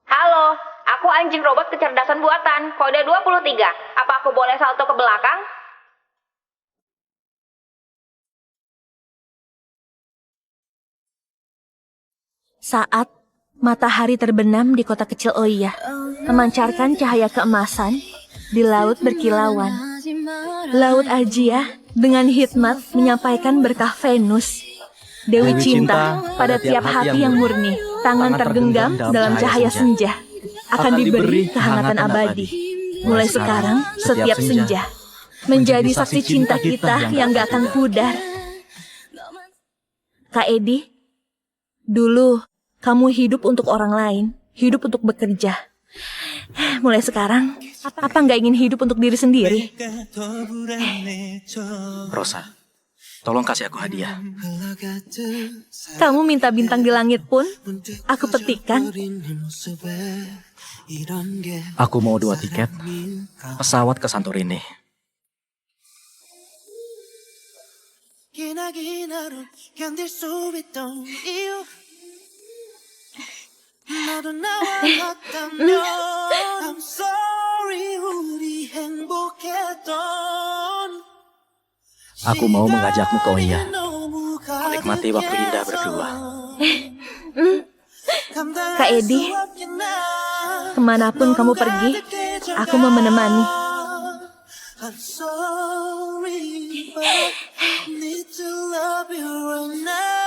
Halo, aku anjing robot kecerdasan buatan, kode 23. Apa aku boleh salto ke belakang? Saat matahari terbenam di kota kecil Oya, memancarkan cahaya keemasan, di laut berkilauan. Laut Ajia dengan hikmat menyampaikan berkah Venus. Dewi cinta pada tiap hati yang murni, tangan tergenggam dalam cahaya senja, akan diberi kehangatan abadi. Mulai sekarang, setiap senja menjadi saksi cinta kita yang gak akan pudar. Kak Edi, dulu kamu hidup untuk orang lain, hidup untuk bekerja. Mulai sekarang, apa nggak ingin hidup untuk diri sendiri? Rosa, tolong kasih aku hadiah. Kamu minta bintang di langit pun, aku petikkan. Aku mau 2 tiket pesawat ke Santorini. I'm sorry 우리 행복했던 Aku mau mengajakmu ke Oya, menikmati waktu indah berdua. Kak Edi, kemanapun kamu pergi, aku mau menemani. I'm sorry but I need to love you right now.